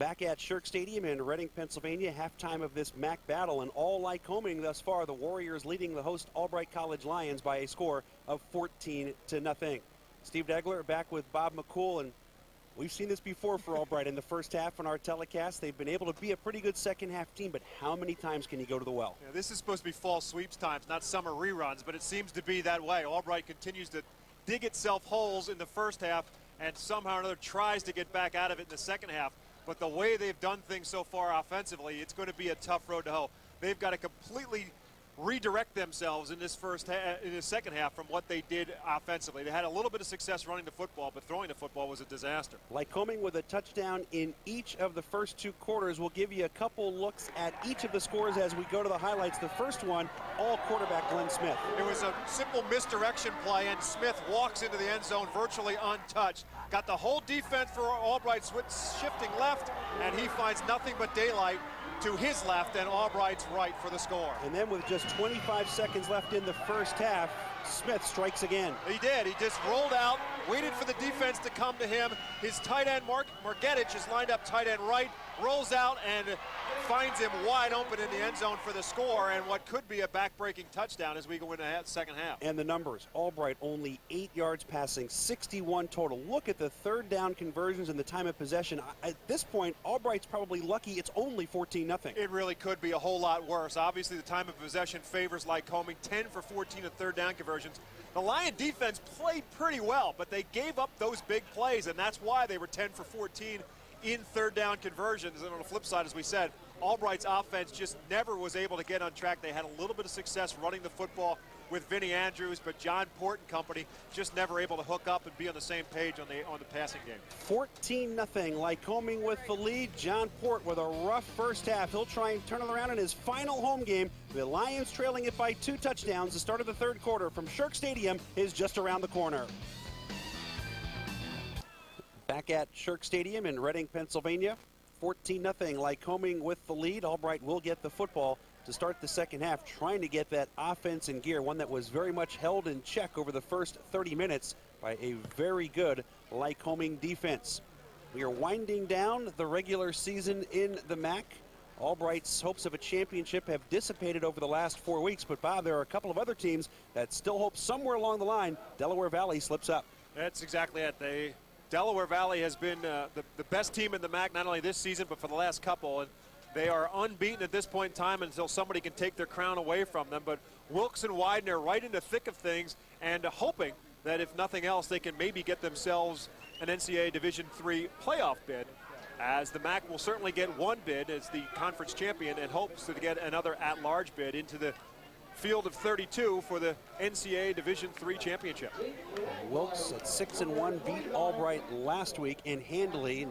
Back at Shirk Stadium in Reading, Pennsylvania, halftime of this MAC battle, and all Lycoming thus far. The Warriors leading the host Albright College Lions by a score of 14-0. Steve Degler back with Bob McCool, and we've seen this before for Albright in the first half on our telecast. They've been able to be a pretty good second half team, but how many times can you go to the well? Yeah, this is supposed to be fall sweeps times, not summer reruns, but it seems to be that way. Albright continues to dig itself holes in the first half and somehow or another tries to get back out of it in the second half. But the way they've done things so far offensively, it's going to be a tough road to hoe. They've got to completely redirect themselves in this second half from what they did offensively. They had a little bit of success running the football, but throwing the football was a disaster. Lycoming with a touchdown in each of the first two quarters. We'll give you a couple looks at each of the scores as we go to the highlights. The first one, all quarterback Glenn Smith. It was a simple misdirection play, and Smith walks into the end zone virtually untouched. Got the whole defense for Albright shifting left, and he finds nothing but daylight to his left and Albright's right for the score. And then with just 25 seconds left in the first half, Smith strikes again. He did. He just rolled out, waited for the defense to come to him. His tight end, Margetich, is lined up tight end right, rolls out and finds him wide open in the end zone for the score, and what could be a back-breaking touchdown as we go into the second half. And the numbers, Albright only 8 yards passing, 61 total. Look at the third down conversions and the time of possession. At this point, Albright's probably lucky it's only 14-0. It really could be a whole lot worse. Obviously, the time of possession favors Lycoming, 10 for 14 of third down conversions. The Lion defense played pretty well, but they gave up those big plays, and that's why they were 10 for 14 in third down conversions. And on the flip side, as we said, Albright's offense just never was able to get on track. They had a little bit of success running the football with Vinnie Andrews, but John Port and company just never able to hook up and be on the same page on the passing game. 14-0, Lycoming with the lead. John Port with a rough first half. He'll try and turn it around in his final home game. The Lions trailing it by 2 touchdowns. The start of the third quarter from Shirk Stadium is just around the corner. Back at Shirk Stadium in Reading, Pennsylvania, 14-0, Lycoming with the lead. Albright will get the football to start the second half, trying to get that offense in gear, one that was very much held in check over the first 30 minutes by a very good Lycoming defense. We are winding down the regular season in the MAC. Albright's hopes of a championship have dissipated over the last 4 weeks, but Bob, there are a couple of other teams that still hope somewhere along the line Delaware Valley slips up. That's exactly it. Delaware Valley has been the best team in the MAC, not only this season, but for the last couple. And they are unbeaten at this point in time until somebody can take their crown away from them. But Wilkes and Widener right in the thick of things and hoping that if nothing else, they can maybe get themselves an NCAA Division III playoff bid, as the MAC will certainly get one bid as the conference champion and hopes to get another at-large bid into the field of 32 for the NCAA Division III championship. Wilkes at 6-1 beat Albright last week in handily.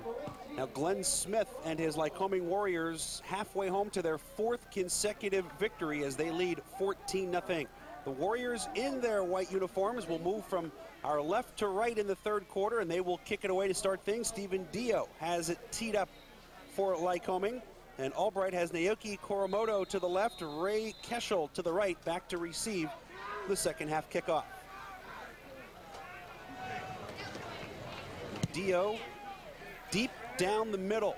Now Glenn Smith and his Lycoming Warriors halfway home to their 4th consecutive victory as they lead 14-0. The Warriors in their white uniforms will move from our left to right in the third quarter, and they will kick it away to start things. Stephen Dio has it teed up for Lycoming. And Albright has Naoki Koromoto to the left, Ray Keschel to the right, back to receive the second half kickoff. Dio deep down the middle.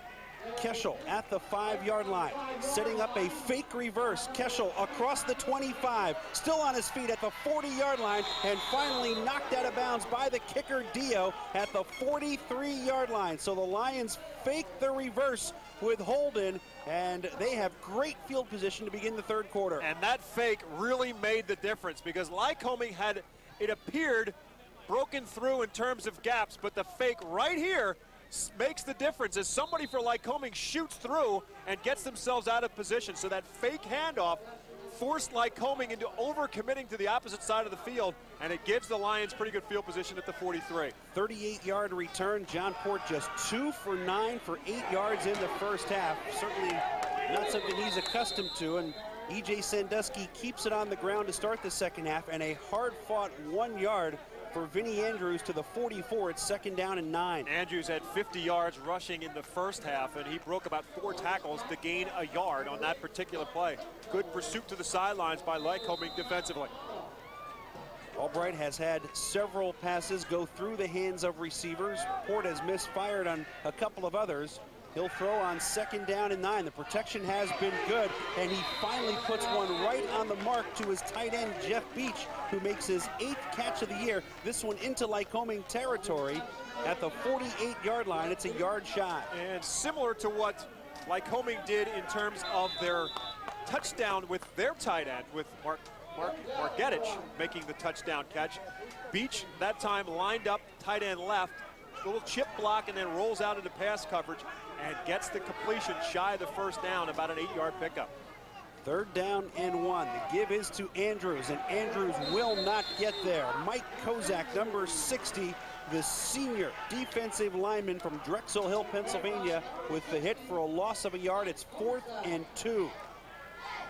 Keschel at the 5-yard line, setting up a fake reverse. Keschel across the 25, still on his feet at the 40-yard line, and finally knocked out of bounds by the kicker Dio at the 43-yard line. So the Lions fake the reverse with Holden, and they have great field position to begin the third quarter. And that fake really made the difference, because Lycoming had, it appeared, broken through in terms of gaps, but the fake right here makes the difference as somebody for Lycoming shoots through and gets themselves out of position. So that fake handoff forced Lycoming into overcommitting to the opposite side of the field, and it gives the Lions pretty good field position at the 43. 38-yard return. John Port just 2 for 9 for 8 yards in the first half. Certainly not something he's accustomed to, and E.J. Sandusky keeps it on the ground to start the second half, and a hard-fought 1 yard for Vinnie Andrews to the 44. It's 2nd down and 9. Andrews had 50 yards rushing in the first half, and he broke about 4 tackles to gain a yard on that particular play. Good pursuit to the sidelines by Lycoming defensively. Albright has had several passes go through the hands of receivers. Port has misfired on a couple of others. He'll throw on 2nd down and 9. The protection has been good, and he finally puts one right on the mark to his tight end, Jeff Beach, who makes his 8th catch of the year. This one into Lycoming territory at the 48-yard line. It's a yard shy. And similar to what Lycoming did in terms of their touchdown with their tight end, with Margetich making the touchdown catch. Beach that time lined up tight end left, little chip block, and then rolls out into pass coverage and gets the completion shy of the first down, about an 8-yard pickup. 3rd down and 1. The give is to Andrews, and Andrews will not get there. Mike Kozak, number 60, the senior defensive lineman from Drexel Hill, Pennsylvania, with the hit for a loss of a yard. It's 4th and 2.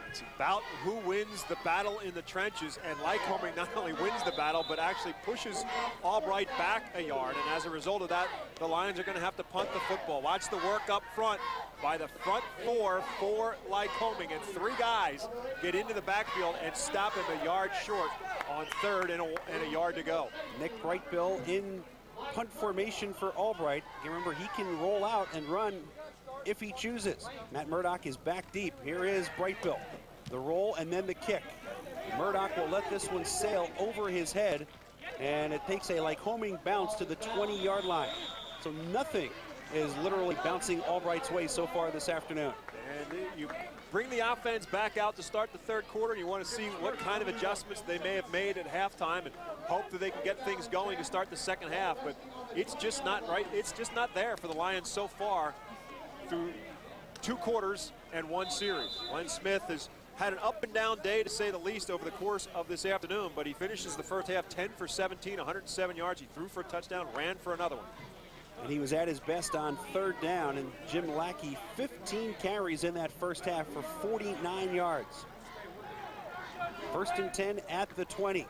It's about who wins the battle in the trenches, and Lycoming not only wins the battle, but actually pushes Albright back a yard, and as a result of that, the Lions are going to have to punt the football. Watch the work up front by the front 4 for Lycoming, and 3 guys get into the backfield and stop him a yard short on 3rd and a yard to go. Nick Brightbill in punt formation for Albright. You remember, he can roll out and run if he chooses. Matt Murdoch is back deep. Here is Brightbill. The roll and then the kick. Murdoch will let this one sail over his head, and it takes a Lycoming bounce to the 20-yard line. So nothing is literally bouncing Albright's way so far this afternoon. And you bring the offense back out to start the 3rd quarter, and you want to see what kind of adjustments they may have made at halftime and hope that they can get things going to start the 2nd half. But it's just not right. It's just not there for the Lions so far through 2 quarters and 1 series. Glenn Smith has had an up and down day, to say the least, over the course of this afternoon, but he finishes the first half 10 for 17, 107 yards. He threw for a touchdown, ran for another one. And he was at his best on 3rd down, and Jim Lackey, 15 carries in that first half for 49 yards. 1st and 10 at the 20.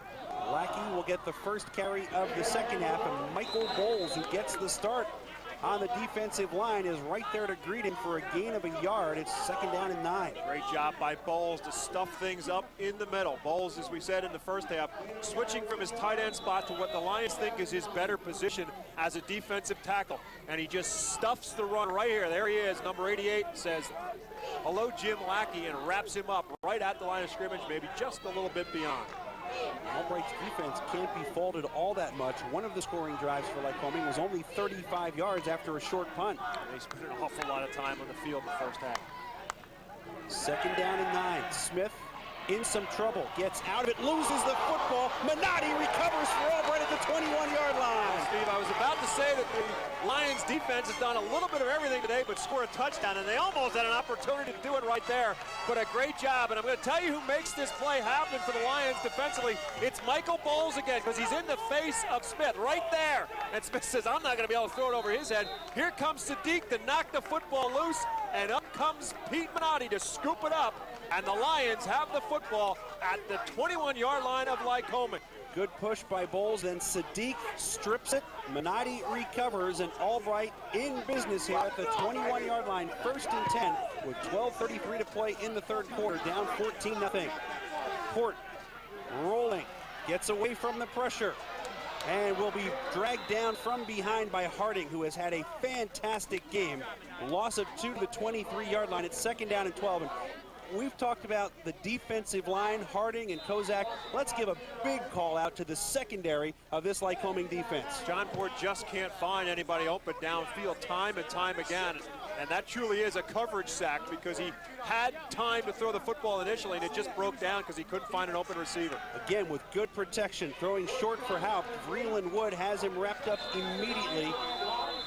Lackey will get the first carry of the 2nd half, and Michael Bowles, who gets the start on the defensive line, is right there to greet him for a gain of a yard. It's 2nd down and 9. Great job by Bowles to stuff things up in the middle. Bowles, as we said in the first half, switching from his tight end spot to what the Lions think is his better position as a defensive tackle. And he just stuffs the run right here. There he is, number 88, says, "Hello, Jim Lackey," and wraps him up right at the line of scrimmage, maybe just a little bit beyond. Albright's defense can't be faulted all that much. One of the scoring drives for Lycoming was only 35 yards after a short punt. They spent an awful lot of time on the field in the first half. 2nd down and 9. Smith in some trouble, gets out of it, loses the football. Minotti recovers for Albright at the 21-yard line. Steve, I was about to say that the Lions defense has done a little bit of everything today but score a touchdown, and they almost had an opportunity to do it right there, but a great job. And I'm going to tell you who makes this play happen for the Lions defensively. It's Michael Bowles again, because he's in the face of Smith right there. And Smith says, "I'm not going to be able to throw it over his head." Here comes Sadiq to knock the football loose, and up comes Pete Minotti to scoop it up. And the Lions have the football at the 21-yard line of Lycoming. Good push by Bowles, then Sadiq strips it. Minotti recovers, and Albright in business here at the 21-yard line. 1st and 10 with 12:33 to play in the 3rd quarter, down 14-0. Port rolling, gets away from the pressure, and will be dragged down from behind by Harding, who has had a fantastic game. Loss of 2 to the 23-yard line. It's 2nd down and 12. And we've talked about the defensive line, Harding and Kozak. Let's give a big call out to the secondary of this Lycoming defense. John Port just can't find anybody open downfield time and time again. And that truly is a coverage sack, because he had time to throw the football initially, and it just broke down because he couldn't find an open receiver. Again, with good protection, throwing short for Haupt. Vreeland Wood has him wrapped up immediately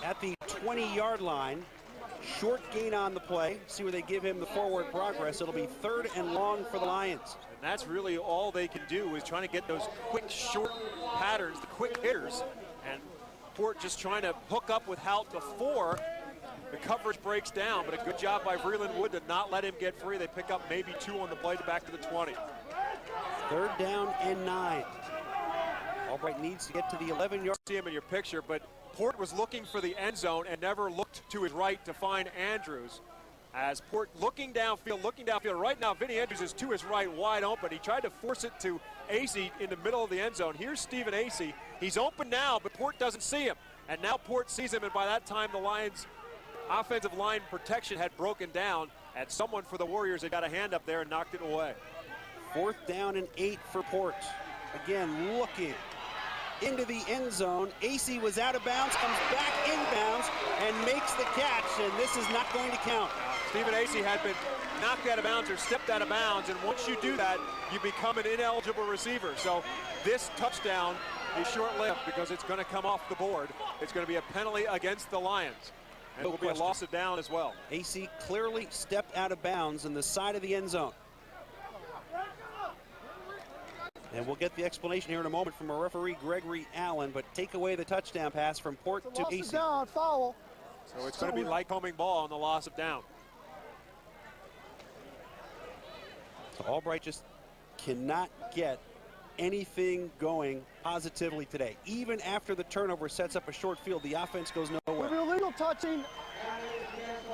at the 20-yard line. Short gain on the play. See where they give him the forward progress. It'll be 3rd and long for the Lions. And that's really all they can do, is trying to get those quick, short patterns, the quick hitters. And Port just trying to hook up with Haupt before the coverage breaks down. But a good job by Vreeland Wood to not let him get free. They pick up maybe 2 on the play to back to the 20. 3rd down and 9. Albright needs to get to the 11-yard. See him in your picture, but Port was looking for the end zone and never looked to his right to find Andrews. As Port looking downfield. Right now, Vinny Andrews is to his right, wide open. He tried to force it to Acey in the middle of the end zone. Here's Stephen Acey. He's open now, but Port doesn't see him. And now Port sees him, and by that time the Lions offensive line protection had broken down, and someone for the Warriors had got a hand up there and knocked it away. 4th down and 8 for Port. Again, looking into the end zone. AC was out of bounds, comes back inbounds, and makes the catch, and this is not going to count. Stephen AC had been knocked out of bounds or stepped out of bounds, and once you do that, you become an ineligible receiver. So this touchdown is short-lived because it's going to come off the board. It's going to be a penalty against the Lions, and it will be a loss of down as well. AC clearly stepped out of bounds in the side of the end zone. And we'll get the explanation here in a moment from our referee, Gregory Allen, but take away the touchdown pass from Port to AC. Down, foul. So it's going to be Lycoming ball on the loss of down. So Albright just cannot get anything going positively today. Even after the turnover sets up a short field, the offense goes nowhere. Illegal touching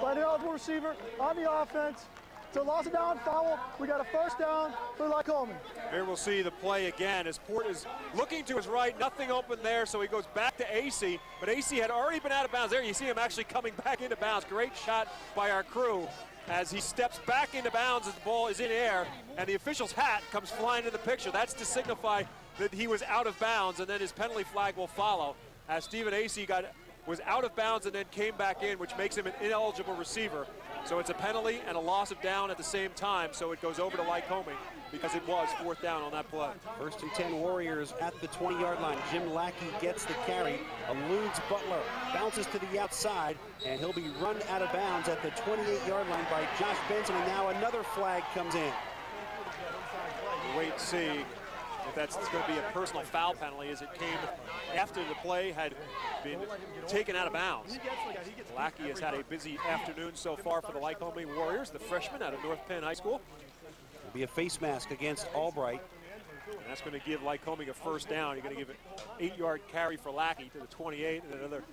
by the eligible receiver on the offense. So loss of down, foul. We got a first down for Lycoming. Here we'll see the play again as Port is looking to his right, nothing open there, so he goes back to AC, but AC had already been out of bounds. There you see him actually coming back into bounds. Great shot by our crew as he steps back into bounds as the ball is in air, and the official's hat comes flying into the picture. That's to signify that he was out of bounds, and then his penalty flag will follow as Stephen AC was out of bounds and then came back in, which makes him an ineligible receiver. So it's a penalty and a loss of down at the same time, so it goes over to Lycoming because it was 4th down on that play. 1st and 10 Warriors at the 20-yard line. Jim Lackey gets the carry, eludes Butler, bounces to the outside, and he'll be run out of bounds at the 28-yard line by Josh Benson, and now another flag comes in. We'll wait and see if that's going to be a personal foul penalty, as it came after the play had been taken out of bounds. Lackey has had a busy afternoon so far for the Lycoming Warriors, the freshman out of North Penn High School. It'll be a face mask against Albright. And that's going to give Lycoming a first down. You're going to give an 8-yard carry for Lackey to the 28, and another,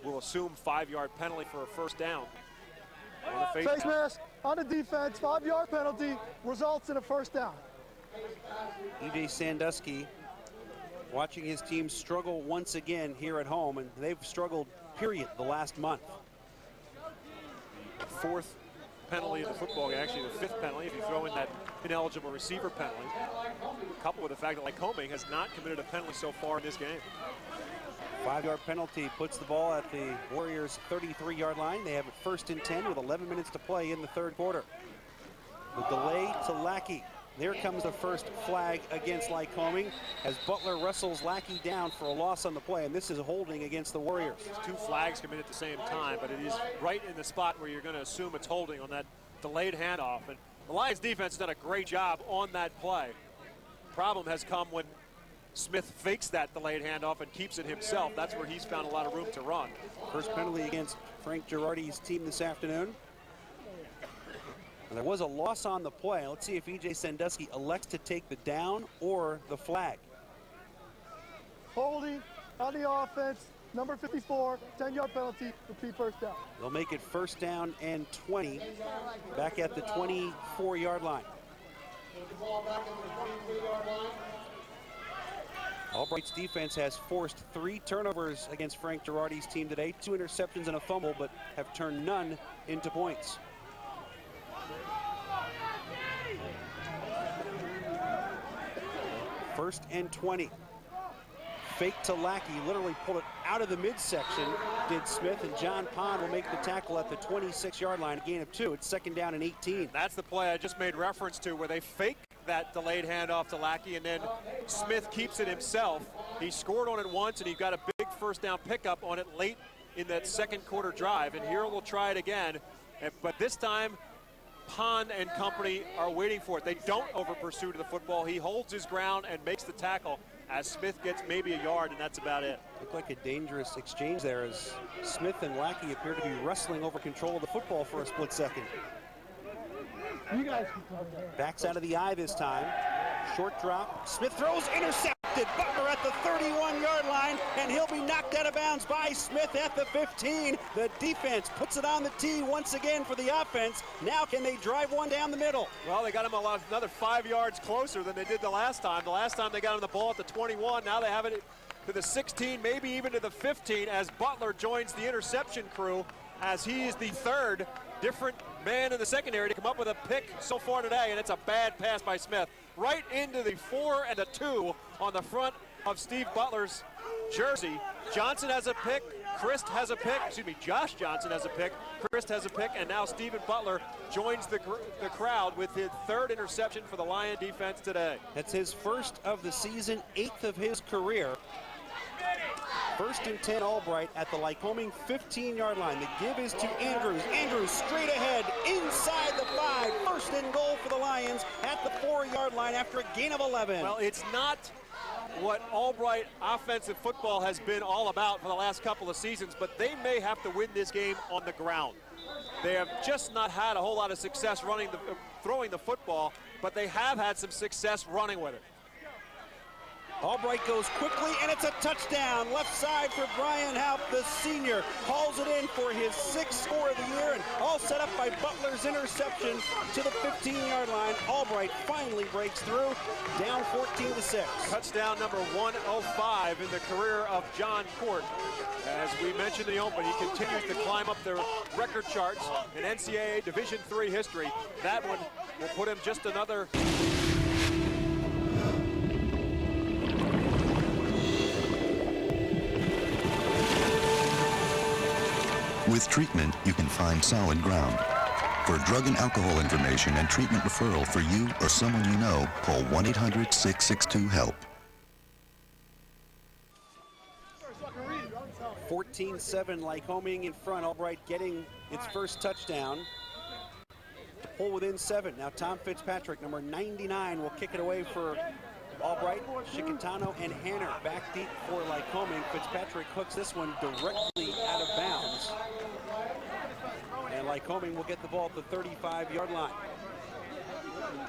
we'll assume, 5-yard penalty for a first down. Face mask on the defense, 5-yard penalty, results in a first down. E.J. Sandusky watching his team struggle once again here at home, and they've struggled, period, the last month. 4th penalty in the football game, actually the 5th penalty if you throw in that ineligible receiver penalty, coupled with the fact that Lycoming has not committed a penalty so far in this game. 5-yard penalty puts the ball at the Warriors' 33-yard line. They have it 1st and 10 with 11 minutes to play in the 3rd quarter. The delay to Lackey. There comes the first flag against Lycoming as Butler wrestles Lackey down for a loss on the play, and this is a holding against the Warriors. 2 flags come in at the same time, but it is right in the spot where you're going to assume it's holding on that delayed handoff. And the Lions defense has done a great job on that play. Problem has come when Smith fakes that delayed handoff and keeps it himself. That's where he's found a lot of room to run. First penalty against Frank Girardi's team this afternoon. And there was a loss on the play. Let's see if E.J. Sandusky elects to take the down or the flag. Holding on the offense, number 54, 10-yard penalty, repeat first down. They'll make it 1st down and 20, back at the 24-yard line. Albright's defense has forced 3 turnovers against Frank Girardi's team today, 2 interceptions and a fumble, but have turned none into points. First and 20. Fake to Lackey, literally pulled it out of the midsection, did Smith, and John Pond will make the tackle at the 26-yard line, a gain of 2. It's 2nd down and 18. That's the play I just made reference to, where they fake that delayed handoff to Lackey, and then Smith keeps it himself. He scored on it once, and he got a big first down pickup on it late in that 2nd quarter drive, and here we'll try it again, but this time Pond and company are waiting for it. They don't over-pursue to the football. He holds his ground and makes the tackle as Smith gets maybe a yard, and that's about it. Looked like a dangerous exchange there as Smith and Lackey appear to be wrestling over control of the football for a split second. Backs out of the eye this time. Short drop. Smith throws, intercepted. Butler at the 31-yard line, and he'll be knocked out of bounds by Smith at the 15. The defense puts it on the tee once again for the offense. Now can they drive one down the middle? Well, they got him another 5 yards closer than they did the last time. The last time they got him the ball at the 21. Now they have it to the 16, maybe even to the 15, as Butler joins the interception crew as he is the third different man in the secondary to come up with a pick so far today, and it's a bad pass by Smith. Right into the 4 and the 2 on the front of Steve Butler's jersey. Johnson has a pick, Christ has a pick, excuse me, Josh Johnson has a pick, Christ has a pick, and now Stephen Butler joins the crowd with his third interception for the Lion defense today. That's his first of the season, 8th of his career. 1st and 10 Albright at the Lycoming 15-yard line. The give is to Andrews. Andrews straight ahead inside the 5. 1st and goal for the Lions at the 4-yard line after a gain of 11. Well, it's not what Albright offensive football has been all about for the last couple of seasons, but they may have to win this game on the ground. They have just not had a whole lot of success throwing the football, but they have had some success running with it. Albright goes quickly, and it's a touchdown. Left side for Brian Haupt, the senior. Hauls it in for his 6th score of the year, and all set up by Butler's interception to the 15-yard line. Albright finally breaks through, down 14-6. Touchdown number 105 in the career of John Court. As we mentioned in the open, he continues to climb up the record charts in NCAA Division III history. That one will put him just another... With treatment, you can find solid ground. For drug and alcohol information and treatment referral for you or someone you know, call 1-800-662-HELP. 14-7 Lycoming in front. Albright getting its first touchdown. To pull within 7. Now Tom Fitzpatrick, number 99, will kick it away for Albright, Chicatano, and Hanner back deep for Lycoming. Fitzpatrick hooks this one directly out of bounds. And Lycoming will get the ball at the 35-yard line.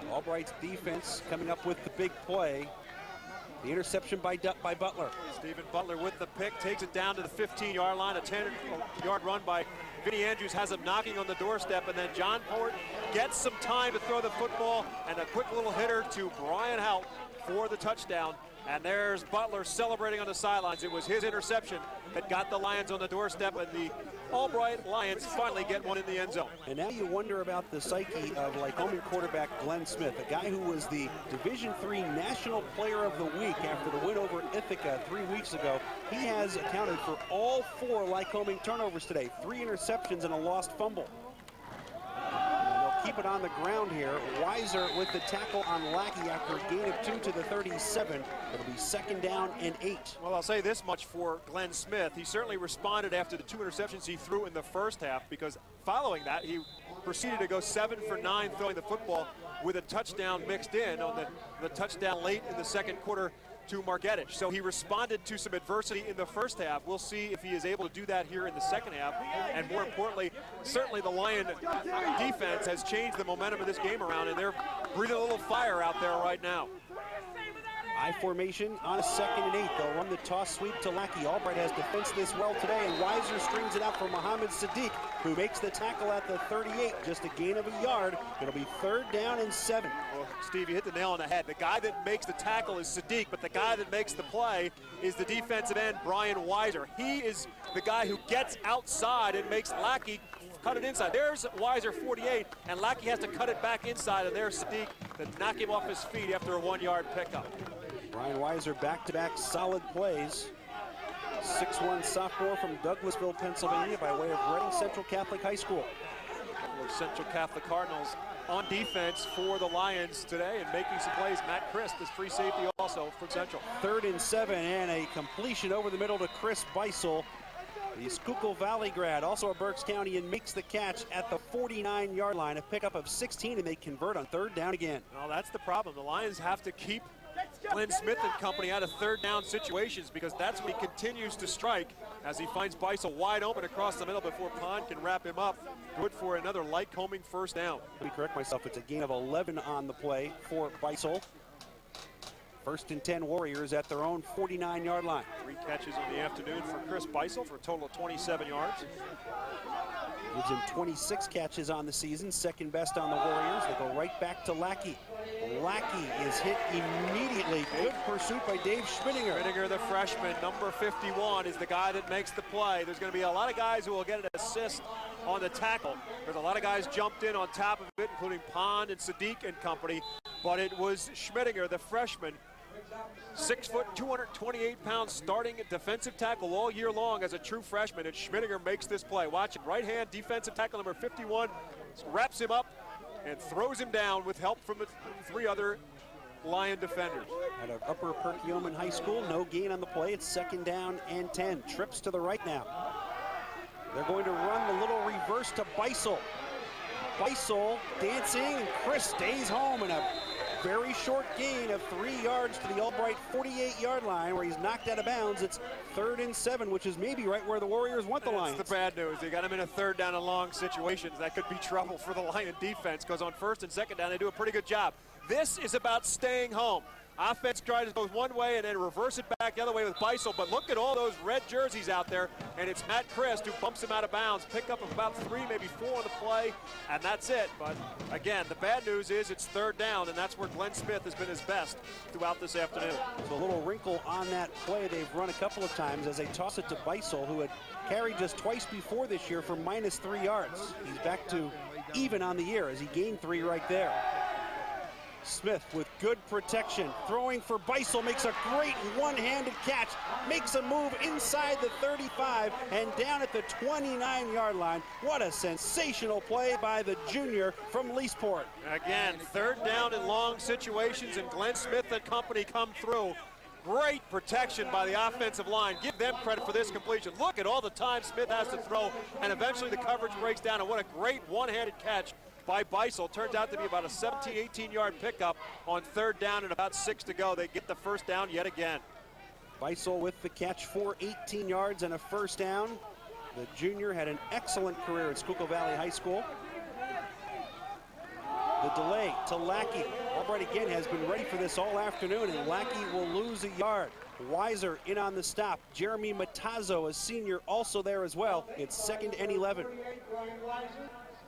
Albright's defense coming up with the big play. The interception by Butler. Stephen Butler with the pick, takes it down to the 15-yard line. A 10-yard run by Vinny Andrews has him knocking on the doorstep, and then John Court gets some time to throw the football, and a quick little hitter to Brian Haupt for the touchdown. And there's Butler celebrating on the sidelines. It was his interception that got the Lions on the doorstep, and the Albright Lions finally get one in the end zone. And now you wonder about the psyche of Lycoming quarterback Glenn Smith, a guy who was the Division III National Player of the Week after the win over Ithaca 3 weeks ago. He has accounted for all 4 Lycoming turnovers today, 3 interceptions and a lost fumble. Keep it on the ground here. Weiser with the tackle on Lackey after a gain of 2 to the 37. It'll be 2nd down and 8. Well, I'll say this much for Glenn Smith. He certainly responded after the 2 interceptions he threw in the first half, because following that, he proceeded to go 7 for 9 throwing the football with a touchdown mixed in on the touchdown late in the second quarter to Margetich. So he responded to some adversity in the first half. We'll see if he is able to do that here in the second half. And more importantly, certainly the Lion defense has changed the momentum of this game around, and they're breathing a little fire out there right now. I formation on a 2nd and 8. They'll run the toss sweep to Lackey. Albright has defensed this well today, and Weiser strings it out for Mohamed Sadiq, who makes the tackle at the 38. Just a gain of a yard. It'll be 3rd down and 7. Well, Steve, you hit the nail on the head. The guy that makes the tackle is Sadiq, but the guy that makes the play is the defensive end, Brian Weiser. He is the guy who gets outside and makes Lackey cut it inside. There's Weiser, 48, and Lackey has to cut it back inside, and there's Sadiq to knock him off his feet after a 1-yard pickup. Brian Weiser back-to-back solid plays. 6'1" sophomore from Douglasville, Pennsylvania, by way of Reading Central Catholic High School. Central Catholic Cardinals on defense for the Lions today and making some plays. Matt Christ is free safety also for Central. 3rd and 7, and a completion over the middle to Chris Beisel. The Schuylkill Valley grad, also a Berks County, and makes the catch at the 49-yard line. A pickup of 16, and they convert on 3rd down again. Well, that's the problem. The Lions have to keep Glenn Smith and company out of 3rd down situations, because that's when he continues to strike as he finds Beisel wide open across the middle before Pond can wrap him up. Good for another Lycoming 1st down. Let me correct myself. It's a gain of 11 on the play for Beisel. 1st and 10 Warriors at their own 49-yard line. 3 catches in the afternoon for Chris Beisel for a total of 27 yards. Gives him 26 catches on the season, second best on the Warriors. They go right back to Lackey. Lackey is hit immediately. Good pursuit by Dave Schmittinger. Schmittinger, the freshman, number 51, is the guy that makes the play. There's going to be a lot of guys who will get an assist on the tackle. There's a lot of guys jumped in on top of it, including Pond and Sadiq and company. But it was Schmittinger, the freshman, 6 foot, 228 pounds, starting defensive tackle all year long as a true freshman, and Schmittinger makes this play. Watch it, right hand defensive tackle number 51, wraps him up and throws him down with help from the 3 other Lion defenders. Out of Upper Perkiomen High School, no gain on the play. It's second down and 10. Trips to the right now. They're going to run the little reverse to Beisel. Beisel dancing, and Chris stays home in a very short gain of 3 yards to the Albright 48-yard line where he's knocked out of bounds. It's 3rd and 7, which is maybe right where the Warriors want the Lions. That's the bad news. They got him in a 3rd down and long situations. That could be trouble for the Lion defense because on 1st and 2nd down, they do a pretty good job. This is about staying home. Offense tries to go one way and then reverse it back the other way with Beisel, but look at all those red jerseys out there, and it's Matt Christ who bumps him out of bounds. Pick up of about 3, maybe 4 on the play, and that's it. But again, the bad news is it's 3rd down, and that's where Glenn Smith has been his best throughout this afternoon. So a little wrinkle on that play they've run a couple of times as they toss it to Beisel, who had carried just twice before this year for -3 yards. He's back to even on the year as he gained 3 right there. Smith with good protection, throwing for Beisel, makes a great one-handed catch, makes a move inside the 35 and down at the 29-yard line. What a sensational play by the junior from Leesport. Again, 3rd down in long situations, and Glenn Smith and company come through. Great protection by the offensive line. Give them credit for this completion. Look at all the time Smith has to throw, and eventually the coverage breaks down, and what a great one-handed catch by Beisel. Turns out to be about a 17, 18-yard pickup on 3rd down and about 6 to go. They get the 1st down yet again. Beisel with the catch for 18 yards and a 1st down. The junior had an excellent career at Schuylkill Valley High School. The delay to Lackey. Albright again has been ready for this all afternoon, and Lackey will lose a yard. Weiser in on the stop. Jeremy Matazzo, a senior, also there as well. It's 2nd and 11.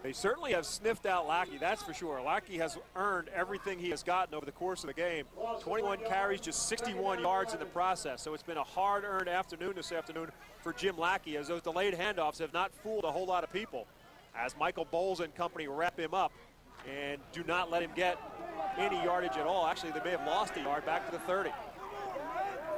They certainly have sniffed out Lackey, that's for sure. Lackey has earned everything he has gotten over the course of the game. 21 carries, just 61 yards in the process. So it's been a hard-earned afternoon this afternoon for Jim Lackey, as those delayed handoffs have not fooled a whole lot of people, as Michael Bowles and company wrap him up and do not let him get any yardage at all. Actually, they may have lost a yard back to the 30.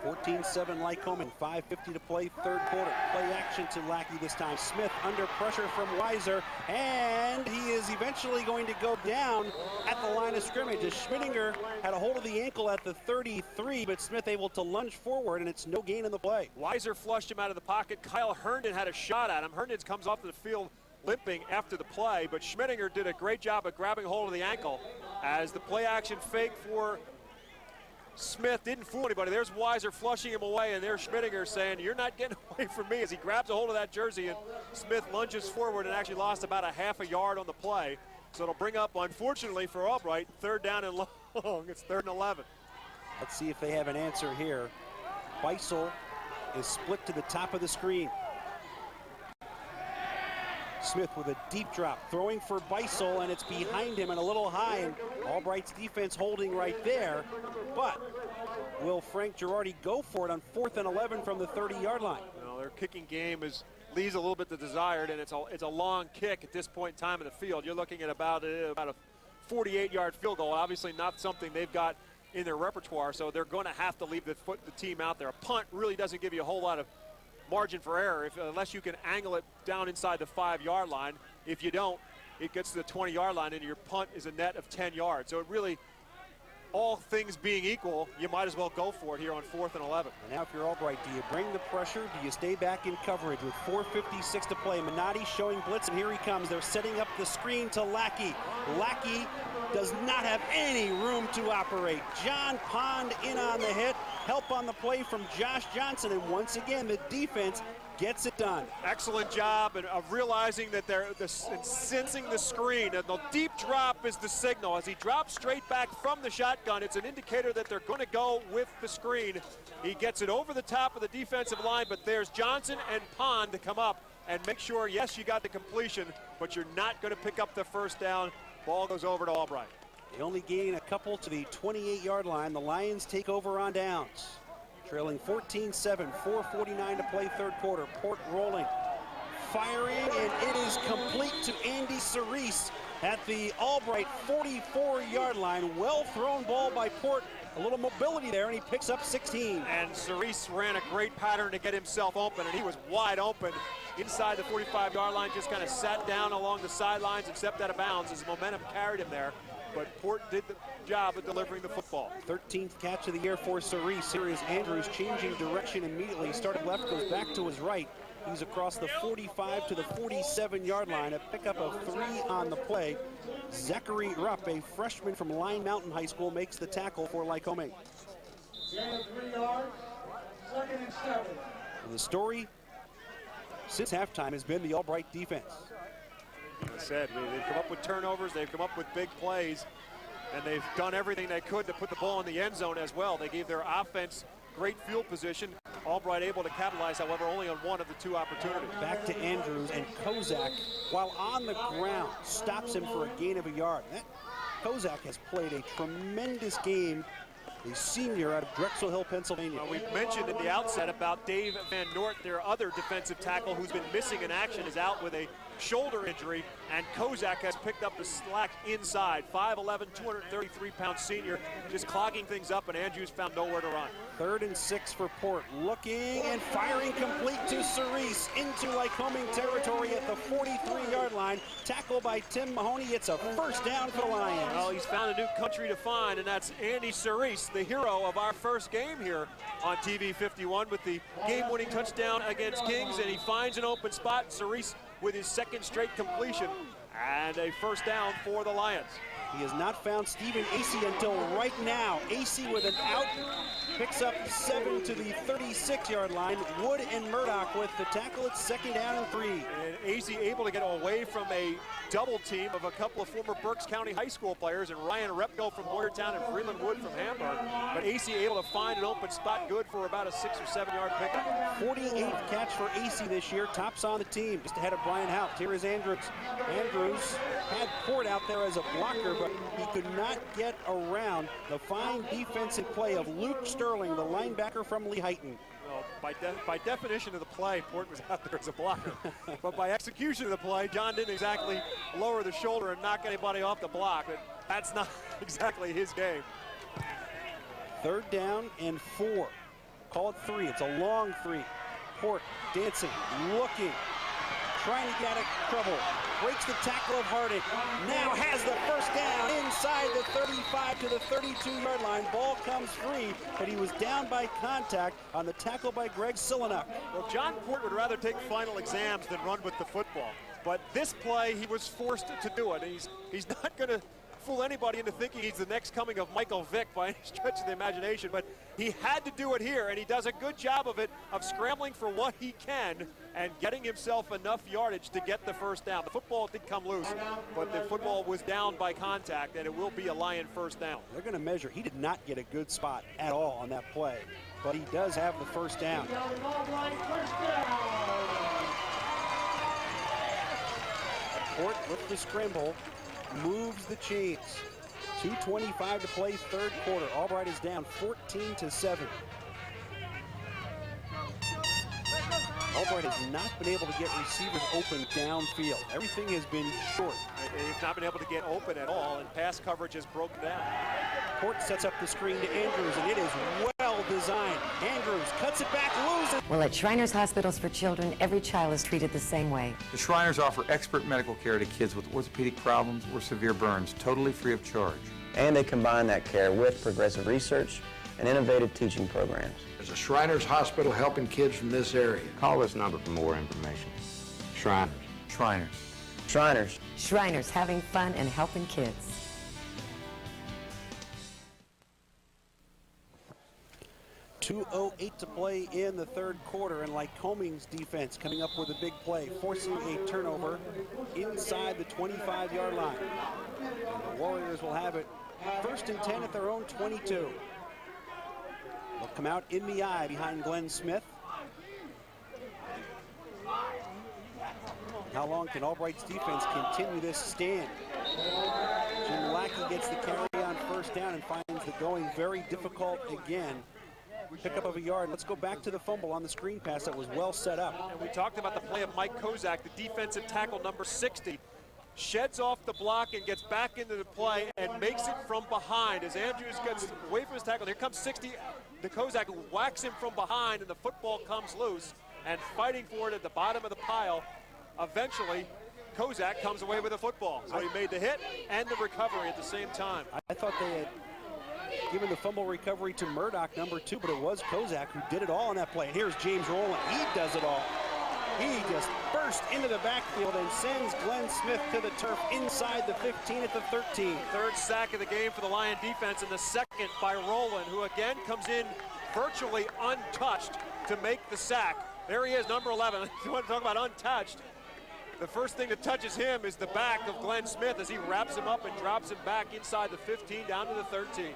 14-7 Lycoming, 5:50 to play, 3rd quarter. Play action to Lackey this time. Smith under pressure from Weiser, and he is eventually going to go down at the line of scrimmage as Schmittinger had a hold of the ankle at the 33, but Smith able to lunge forward, and it's no gain in the play. Weiser flushed him out of the pocket. Kyle Herndon had a shot at him. Herndon comes off the field limping after the play, but Schmittinger did a great job of grabbing hold of the ankle as the play action fake for Smith didn't fool anybody. There's Weiser flushing him away, and there's Schmittinger saying, "You're not getting away from me," as he grabs a hold of that jersey, and Smith lunges forward and actually lost about a half a yard on the play. So it'll bring up, unfortunately for Albright, 3rd down and long. It's 3rd and 11. Let's see if they have an answer here. Beisel is split to the top of the screen. Smith with a deep drop, throwing for Beisel, and it's behind him and a little high, and Albright's defense holding right there. But will Frank Girardi go for it on 4th and 11 from the 30-yard line? Well, their kicking game leaves a little bit the desired, and it's a long kick at this point in time in the field. You're looking at about a 48-yard field goal. Obviously not something they've got in their repertoire, so they're going to have to leave the team out there. A punt really doesn't give you a whole lot of margin for error unless you can angle it down inside the 5-yard line. If you don't, it gets to the 20-yard line, and your punt is a net of 10 yards. So it really, all things being equal, you might as well go for it here on 4th and 11. And now if you're Albright, do you bring the pressure? Do you stay back in coverage with 4:56 to play? Minotti showing blitz, and here he comes. They're setting up the screen to Lackey. Lackey does not have any room to operate. John Pond in on the hit. Help on the play from Josh Johnson, and once again, the defense gets it done. Excellent job of realizing that they're sensing the screen, and the deep drop is the signal. As he drops straight back from the shotgun, it's an indicator that they're going to go with the screen. He gets it over the top of the defensive line, but there's Johnson and Pond to come up and make sure, yes, you got the completion, but you're not going to pick up the first down. Ball goes over to Albright. They only gain a couple to the 28-yard line. The Lions take over on downs. Trailing 14-7, 4:49 to play third quarter. Port rolling, firing, and it is complete to Andy Cerise at the Albright 44-yard line. Well thrown ball by Port. A little mobility there, and he picks up 16. And Cerise ran a great pattern to get himself open, and he was wide open inside the 45-yard line, just kind of sat down along the sidelines and stepped out of bounds as momentum carried him there. But Port did the job of delivering the football. 13th catch of the year for Cerise. Here is Andrews changing direction immediately. He started left, goes back to his right. He's across the 45 to the 47-yard line. A pickup of 3 on the play. Zachary Rupp, a freshman from Line Mountain High School, makes the tackle for Lycoming. 3 yards, 2nd and 7. The story since halftime has been the Albright defense. Like I said, they've come up with turnovers, they've come up with big plays, and they've done everything they could to put the ball in the end zone as well. They gave their offense great field position. Albright able to capitalize, however, only on one of the 2 opportunities. Back to Andrews, and Kozak, while on the ground, stops him for a gain of a yard. Kozak has played a tremendous game. A senior out of Drexel Hill, Pennsylvania. We mentioned at the outset about Dave Van Noort, their other defensive tackle who's been missing in action, is out with a shoulder injury, and Kozak has picked up the slack inside. 5'11", 233-pound senior, just clogging things up, and Andrews found nowhere to run. 3rd and 6 for Port. Looking and firing complete to Cerise into Lycoming territory at the 43-yard line. Tackle by Tim Mahoney. It's a first down for the Lions. Well, he's found a new country to find, and that's Andy Cerise, the hero of our first game here on TV 51 with the game-winning touchdown against Kings, and he finds an open spot. Cerise with his 2nd straight completion, and a first down for the Lions. He has not found Stephen Acey until right now. Acey with an out, picks up 7 to the 36-yard line. Wood and Murdoch with the tackle. It's 2nd down and 3. And Acey able to get away from a double team of a couple of former Berks County High School players, and Ryan Repko from Boyertown and Freeland Wood from Hamburg. But Acey able to find an open spot, good for about a 6 or 7 yard pickup. 48th catch for Acey this year, tops on the team, just ahead of Brian Haupt. Here is Andrews. Andrews had Port out there as a blocker, but he could not get around the fine defensive play of Luke Sterling, the linebacker from Lehighton. Well, by definition of the play, Port was out there as a blocker. But by execution of the play, John didn't exactly lower the shoulder and knock anybody off the block. That's not exactly his game. 3rd down and 4. Call it 3. It's a long 3. Port dancing, looking, trying to get out of trouble. Breaks the tackle of Harding. Now has the first down inside the 35 to the 32-yard line. Ball comes free, but he was down by contact on the tackle by Greg Silenuk. Well, John Port would rather take final exams than run with the football. But this play, he was forced to do it. He's not going to fool anybody into thinking he's the next coming of Michael Vick by any stretch of the imagination, but he had to do it here, and he does a good job of it, of scrambling for what he can and getting himself enough yardage to get the first down. The football did come loose, but the football was down by contact, and it will be a Lion first down. They're going to measure. He did not get a good spot at all on that play, but he does have the first down. Port with the scramble, moves the chains. 2:25 to play third quarter. Albright is down 14-7. Albright has not been able to get receivers open downfield. Everything has been short. They've not been able to get open at all, and pass coverage has broken down. Port sets up the screen to Andrews, and it is well designed. Andrews cuts it back, loses. Well, at Shriners Hospitals for Children, every child is treated the same way. The Shriners offer expert medical care to kids with orthopedic problems or severe burns, totally free of charge. And they combine that care with progressive research and innovative teaching programs. There's a Shriners Hospital helping kids from this area. Call this number for more information. Shriners. Shriners. Shriners. Shriners, having fun and helping kids. .208 to play in the third quarter, and Lycoming's defense coming up with a big play, forcing a turnover inside the 25-yard line. And the Warriors will have it 1st and 10 at their own 22. They'll come out in the eye behind Glenn Smith. How long can Albright's defense continue this stand? Jim Lackey gets the carry on first down and finds the going very difficult again. Pickup of a yard. Let's go back to the fumble on the screen pass that was well set up. And we talked about the play of Mike Kozak, the defensive tackle number 60. Sheds off the block and gets back into the play and makes it from behind. As Andrews gets away from his tackle, here comes 60. The Kozak whacks him from behind and the football comes loose, and fighting for it at the bottom of the pile. Eventually, Kozak comes away with the football. So he made the hit and the recovery at the same time. I thought they had given the fumble recovery to Murdoch, number 2, but it was Kozak who did it all on that play. And here's James Rowland. He does it all. He just burst into the backfield and sends Glenn Smith to the turf inside the 15 at the 13. Third sack of the game for the Lion defense, and the second by Rowland, who again comes in virtually untouched to make the sack. There he is, number 11. You want to talk about untouched? The first thing that touches him is the back of Glenn Smith as he wraps him up and drops him back inside the 15 down to the 13.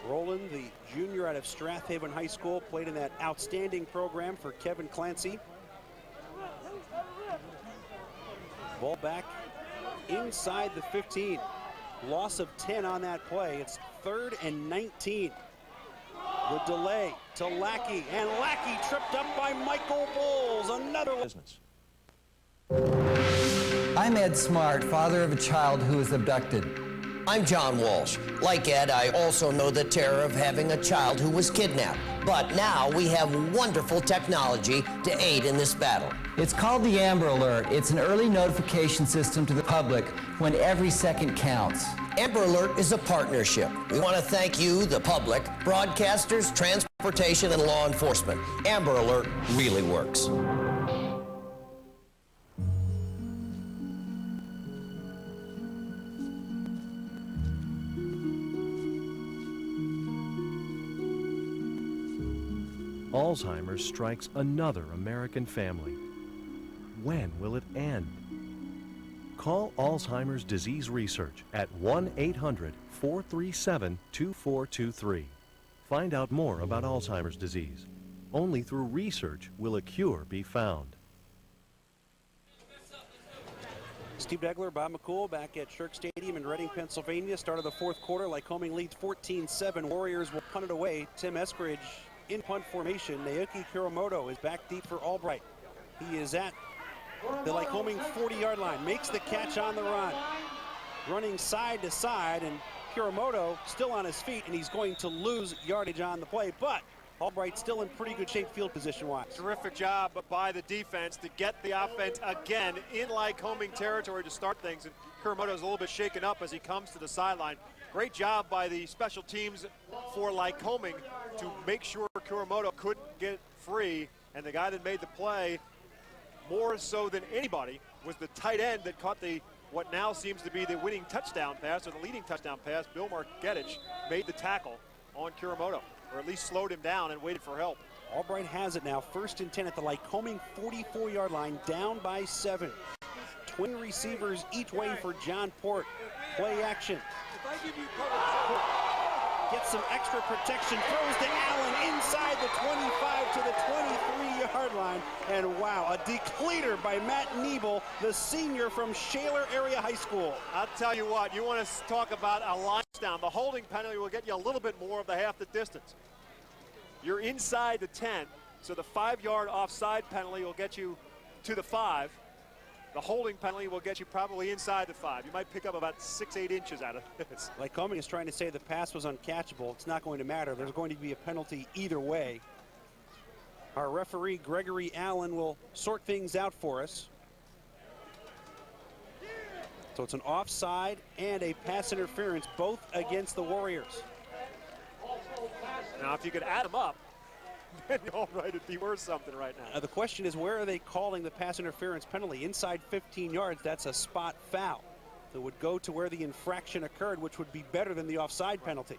Rowland, the junior out of Strathaven High School, played in that outstanding program for Kevin Clancy. Ball back inside the 15. Loss of 10 on that play. It's 3rd and 19. The delay to Lackey, and Lackey tripped up by Michael Bowles. Another business. I'm Ed Smart, father of a child who was abducted. I'm John Walsh. Like Ed, I also know the terror of having a child who was kidnapped. But now we have wonderful technology to aid in this battle. It's called the Amber Alert. It's an early notification system to the public when every second counts. Amber Alert is a partnership. We want to thank you, the public, broadcasters, transportation, and law enforcement. Amber Alert really works. Alzheimer's strikes another American family. When will it end? Call Alzheimer's Disease Research at 1-800-437-2423. Find out more about Alzheimer's disease. Only through research will a cure be found. Steve Degler, Bob McCool back at Shirk Stadium in Reading, Pennsylvania. Start of the 4th quarter. Lycoming leads 14-7. Warriors will punt it away. Tim Eskridge in punt formation. Naoki Kuramoto is back deep for Albright. He is at the Lycoming 40-yard line. Makes the catch on the run. Running side to side, and Kuramoto still on his feet, and he's going to lose yardage on the play. But Albright still in pretty good shape field position-wise. Terrific job by the defense to get the offense again in Lycoming territory to start things. And Kuramoto's a little bit shaken up as he comes to the sideline. Great job by the special teams for Lycoming to make sure Kuramoto couldn't get free. And the guy that made the play, more so than anybody, was the tight end that caught what now seems to be the winning touchdown pass, or the leading touchdown pass. Bill Margetich made the tackle on Kuramoto, or at least slowed him down and waited for help. Albright has it now, 1st and 10 at the Lycoming 44-yard line, down by 7. Twin receivers each way for John Port. Play action. Gets some extra protection, throws to Allen inside the 25 to the 23-yard line. And wow, a decleater by Matt Niebel, the senior from Shaler Area High School. I'll tell you what, you want to talk about a line down. The holding penalty will get you a little bit more of the half the distance. You're inside the 10, so the 5-yard offside penalty will get you to the 5. The holding penalty will get you probably inside the 5. You might pick up about 6-8 inches out of this. Lycoming is trying to say the pass was uncatchable. It's not going to matter. There's going to be a penalty either way. Our referee, Gregory Allen, will sort things out for us. So it's an offside and a pass interference, both against the Warriors. Now, if you could add them up, then Albright it'd be worth something right now. The question is, where are they calling the pass interference penalty? Inside 15 yards, that's a spot foul that would go to where the infraction occurred, which would be better than the offside penalty.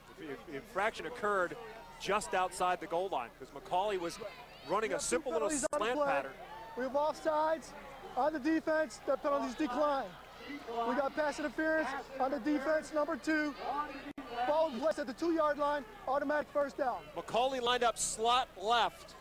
The infraction occurred just outside the goal line because McCauley was running a simple little slant pattern. We have offsides on the defense. That penalties decline. We got pass interference on the defense, number 2. Ball placed at the 2-yard line, automatic first down. McCauley lined up slot left,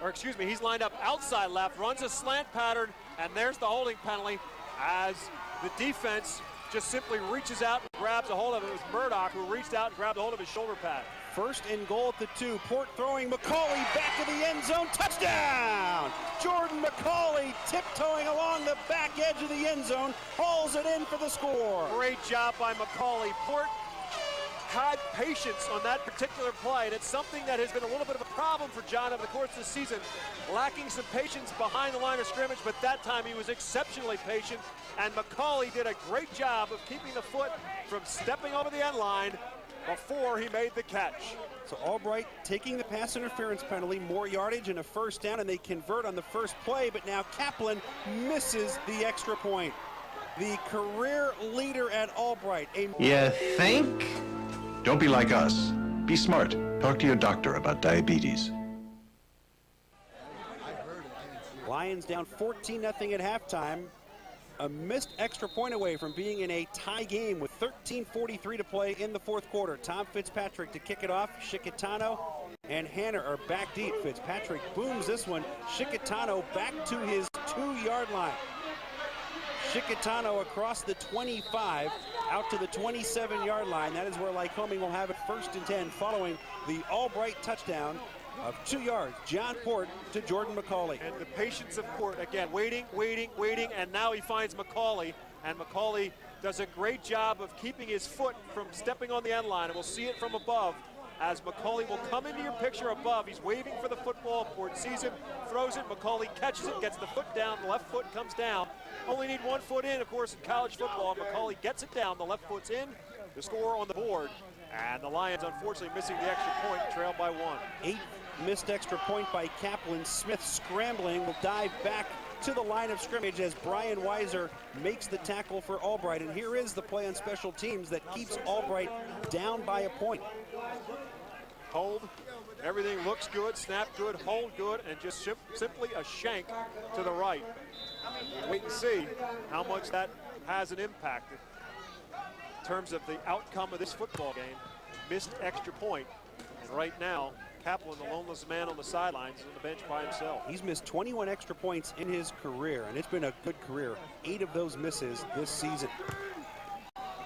or excuse me, he's lined up outside left, runs a slant pattern, And there's the holding penalty as the defense just simply reaches out and grabs a hold of it. It was Murdoch who reached out and grabbed a hold of his shoulder pad. First and goal at the 2. Port throwing. McCauley back to the end zone. Touchdown! Jordan McCauley tiptoeing along the back edge of the end zone. Hauls it in for the score. Great job by McCauley. Port had patience on that particular play, and it's something that has been a little bit of a problem for John over the course of the season, lacking some patience behind the line of scrimmage, but that time he was exceptionally patient, and McCauley did a great job of keeping the foot from stepping over the end line before he made the catch. So Albright taking the pass interference penalty, more yardage and a first down, and they convert on the first play, but now Kaplan misses the extra point. The career leader at Albright. You think? Don't be like us. Be smart. Talk to your doctor about diabetes. Lions down 14-0 at halftime. A missed extra point away from being in a tie game with 13:43 to play in the fourth quarter. Tom Fitzpatrick to kick it off. Shikitano and Hanner are back deep. Fitzpatrick booms this one. Shikitano back to his 2-yard line. Shikitano across the 25 out to the 27-yard line. That is where Lycoming will have it 1st and 10 following the Albright touchdown of 2 yards. John Port to Jordan McCauley. And the patience of Port, again, waiting, and now he finds McCauley, and McCauley does a great job of keeping his foot from stepping on the end line, and we'll see it from above as McCauley will come into your picture above. He's waving for the football. Port sees it, throws it, McCauley catches it, gets the foot down, the left foot comes down. Only need 1 foot in, of course, in college football. McCauley gets it down, the left foot's in, the score on the board, and the Lions unfortunately missing the extra point, trailed by 1. 8 missed extra point by Kaplan. Smith scrambling will dive back to the line of scrimmage as Brian Weiser makes the tackle for Albright. And here is the play on special teams that keeps Albright down by a point. Hold, everything looks good, snap good, hold good, and just simply a shank to the right. Wait and see how much that has an impact in terms of the outcome of this football game. Missed extra point, and right now, Kaplan, the loneless man on the sidelines, on the bench by himself. He's missed 21 extra points in his career, and it's been a good career. 8 of those misses this season.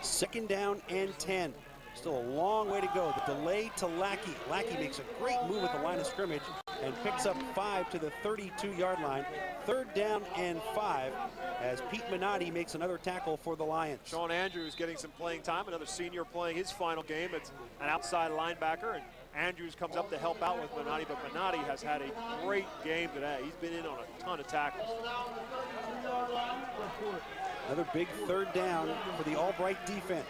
2nd down and 10. Still a long way to go. The delay to Lackey. Lackey makes a great move at the line of scrimmage and picks up 5 to the 32-yard line. 3rd down and 5 as Pete Minotti makes another tackle for the Lions. Sean Andrews getting some playing time, another senior playing his final game. It's an outside linebacker, and Andrews comes up to help out with Minotti, but Minotti has had a great game today. He's been in on a ton of tackles. Another big 3rd down for the Albright defense.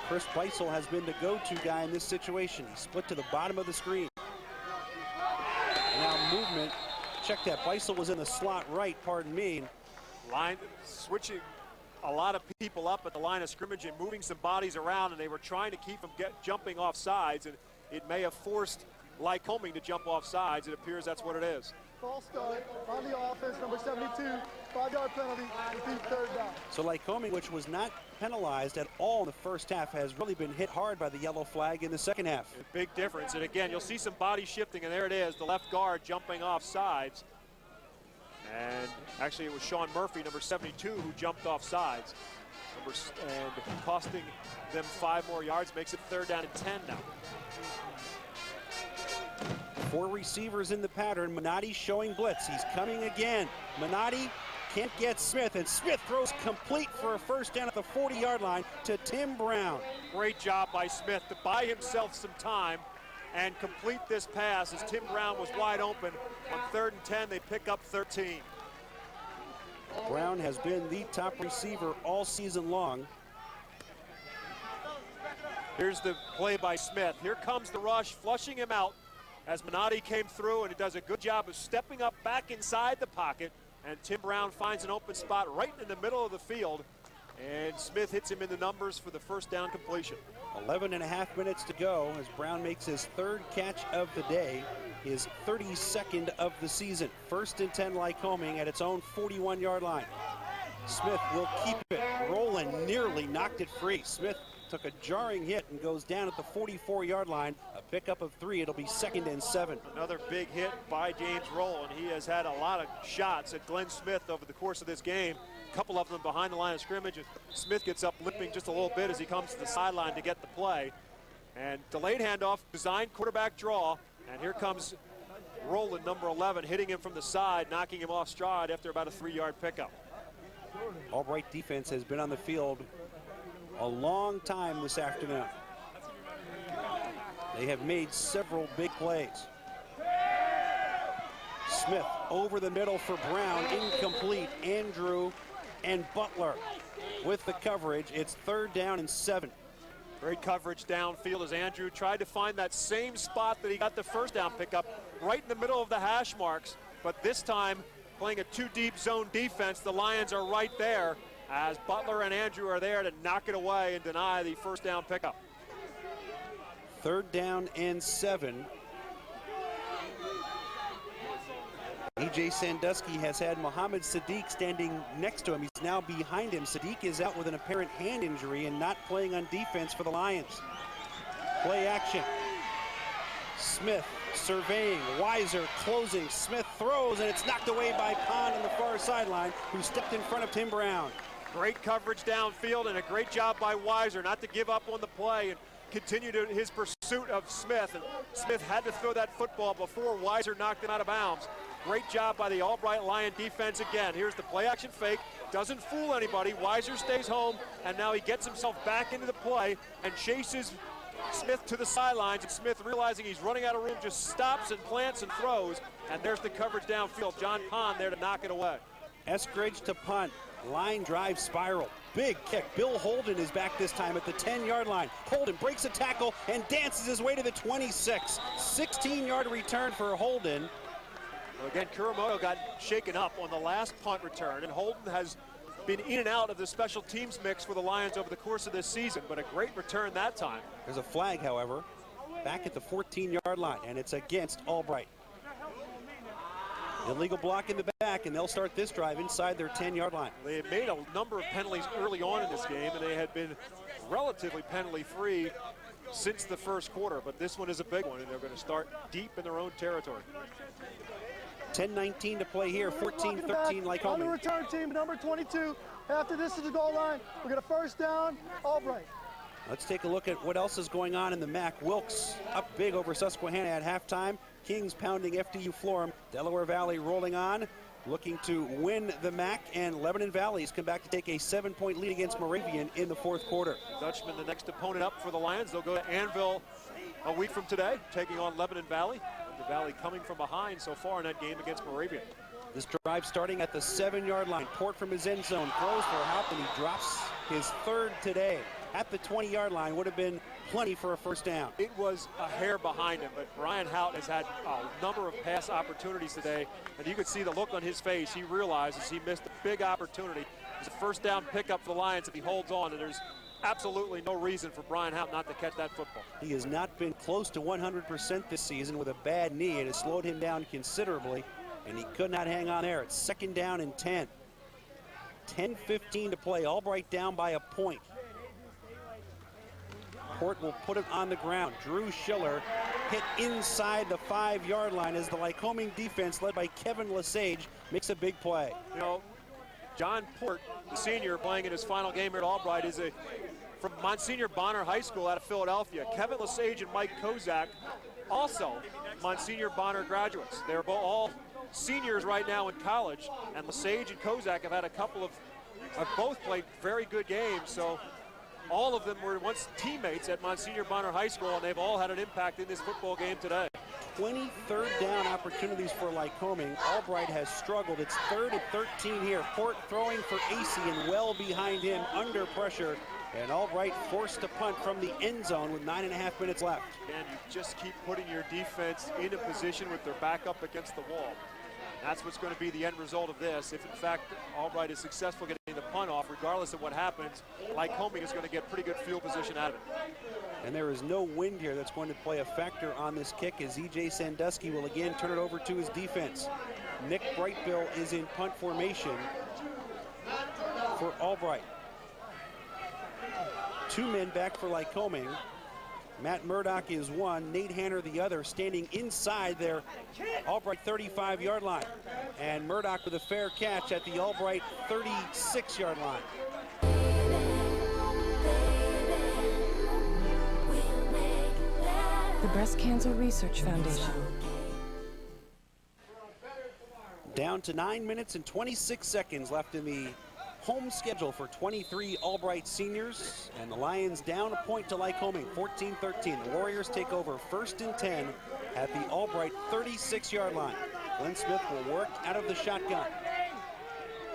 Chris Beisel has been the go-to guy in this situation. He split to the bottom of the screen. And now movement. Check that. Beisel was in the slot right, pardon me. Line switching a lot of people up at the line of scrimmage and moving some bodies around, and they were trying to keep them jumping off sides, and it may have forced Lycoming to jump off sides. It appears that's what it is. False start on the offense, number 72, 5-yard penalty, repeat 3rd down. So Lycoming, which was not penalized at all in the first half, has really been hit hard by the yellow flag in the second half. A big difference, and again, you'll see some body shifting, and there it is, the left guard jumping off sides. And actually it was Sean Murphy, number 72, who jumped off sides. And costing them 5 more yards, makes it 3rd down and 10 now. 4 receivers in the pattern. Minotti showing blitz. He's coming again. Minotti can't get Smith, and Smith throws complete for a 1st down at the 40-yard line to Tim Brown. Great job by Smith to buy himself some time and complete this pass as Tim Brown was wide open. On 3rd and 10, they pick up 13. Brown has been the top receiver all season long. Here's the play by Smith. Here comes the rush, flushing him out as Minotti came through, and he does a good job of stepping up back inside the pocket, and Tim Brown finds an open spot right in the middle of the field, and Smith hits him in the numbers for the 1st down completion. 11.5 minutes to go as Brown makes his 3rd catch of the day, his 32nd of the season. 1st and 10 Lycoming at its own 41-yard line. Smith will keep it rolling, nearly knocked it free. Smith took a jarring hit and goes down at the 44-yard line. A pickup of 3. It'll be 2nd and 7. Another big hit by James Roll, and he has had a lot of shots at Glenn Smith over the course of this game. A couple of them behind the line of scrimmage, and Smith gets up limping just a little bit as he comes to the sideline to get the play. And delayed handoff, designed quarterback draw, and here comes Roland, number 11, hitting him from the side, knocking him off stride after about a 3-yard pickup. Albright defense has been on the field a long time this afternoon. They have made several big plays. Smith over the middle for Brown, incomplete. Andrew and Butler with the coverage. It's 3rd down and 7. Great coverage downfield as Andrew tried to find that same spot that he got the first down pickup, right in the middle of the hash marks. But this time, playing a 2-deep zone defense, the Lions are right there as Butler and Andrew are there to knock it away and deny the first down pickup. 3rd down and 7. E.J. Sandusky has had Mohamed Sadiq standing next to him. He's now behind him. Sadiq is out with an apparent hand injury and not playing on defense for the Lions. Play action. Smith surveying, Weiser closing. Smith throws, and it's knocked away by Pond on the far sideline, who stepped in front of Tim Brown. Great coverage downfield and a great job by Weiser not to give up on the play and continue to his pursuit of Smith. And Smith had to throw that football before Weiser knocked him out of bounds. Great job by the Albright Lion defense again. Here's the play action fake. Doesn't fool anybody. Weiser stays home, and now he gets himself back into the play and chases Smith to the sidelines. And Smith, realizing he's running out of room, just stops and plants and throws. And there's the coverage downfield. John Pond there to knock it away. Eskridge to punt. Line drive spiral. Big kick. Bill Holden is back this time at the 10-yard line. Holden breaks a tackle and dances his way to the 26. 16-yard return for Holden. Well, again, Kuramoto got shaken up on the last punt return, and Holden has been in and out of the special teams mix for the Lions over the course of this season, but a great return that time. There's a flag, however, back at the 14-yard line, and it's against Albright. Illegal block in the back, and they'll start this drive inside their 10-yard line. They had made a number of penalties early on in this game, and they had been relatively penalty-free since the first quarter, but this one is a big one, and they're going to start deep in their own territory. 10-19 to play here, 14-13 Lycoming. On the return team, number 22. After this is the goal line. We're going to 1st down, Albright. Let's take a look at what else is going on in the MAC. Wilkes up big over Susquehanna at halftime. Kings pounding FDU Florham. Delaware Valley rolling on, looking to win the MAC, and Lebanon Valley's come back to take a 7-point lead against Moravian in the 4th quarter. Dutchman, the next opponent up for the Lions. They'll go to Anvil a week from today, taking on Lebanon Valley. The Valley coming from behind so far in that game against Moravian. This drive starting at the 7-yard line. Port from his end zone, throws for help, and he drops his 3rd today. At the 20-yard line would have been plenty for a 1st down. It was a hair behind him, but Brian Hout has had a number of pass opportunities today, and you could see the look on his face. He realizes he missed a big opportunity. It's a 1st down pickup for the Lions if he holds on, and there's absolutely no reason for Brian Hout not to catch that football. He has not been close to 100% this season with a bad knee. It has slowed him down considerably, and he could not hang on there. It's 2nd down and 10. 10-15 to play. Albright down by a point. Port will put it on the ground. Drew Schiller hit inside the 5-yard line as the Lycoming defense, led by Kevin Lesage, makes a big play. You know, John Port, the senior, playing in his final game here at Albright, is from Monsignor Bonner High School out of Philadelphia. Kevin Lesage and Mike Kozak, also Monsignor Bonner graduates. They're all seniors right now in college, and Lesage and Kozak have had have both played very good games. So all of them were once teammates at Monsignor Bonner High School, and they've all had an impact in this football game today. 20 3rd down opportunities for Lycoming. Albright has struggled. It's 3rd and 13 here. Port throwing for AC and well behind him under pressure. And Albright forced to punt from the end zone with 9.5 minutes left. And you just keep putting your defense in a position with their back up against the wall. That's what's going to be the end result of this. If, in fact, Albright is successful getting the punt off, regardless of what happens, Lycoming is going to get pretty good field position out of it. And there is no wind here that's going to play a factor on this kick, as E.J. Sandusky will again turn it over to his defense. Nick Brightbill is in punt formation for Albright. 2 men back for Lycoming. Matt Murdoch is one, Nate Hanner the other, standing inside their Albright 35-yard line. And Murdoch with a fair catch at the Albright 36-yard line. The Breast Cancer Research Foundation. Down to 9 minutes and 26 seconds left in the home schedule for 23 Albright seniors, and the Lions down a point to Lycoming, 14-13. The Warriors take over 1st and 10 at the Albright 36-yard line. Glenn Smith will work out of the shotgun.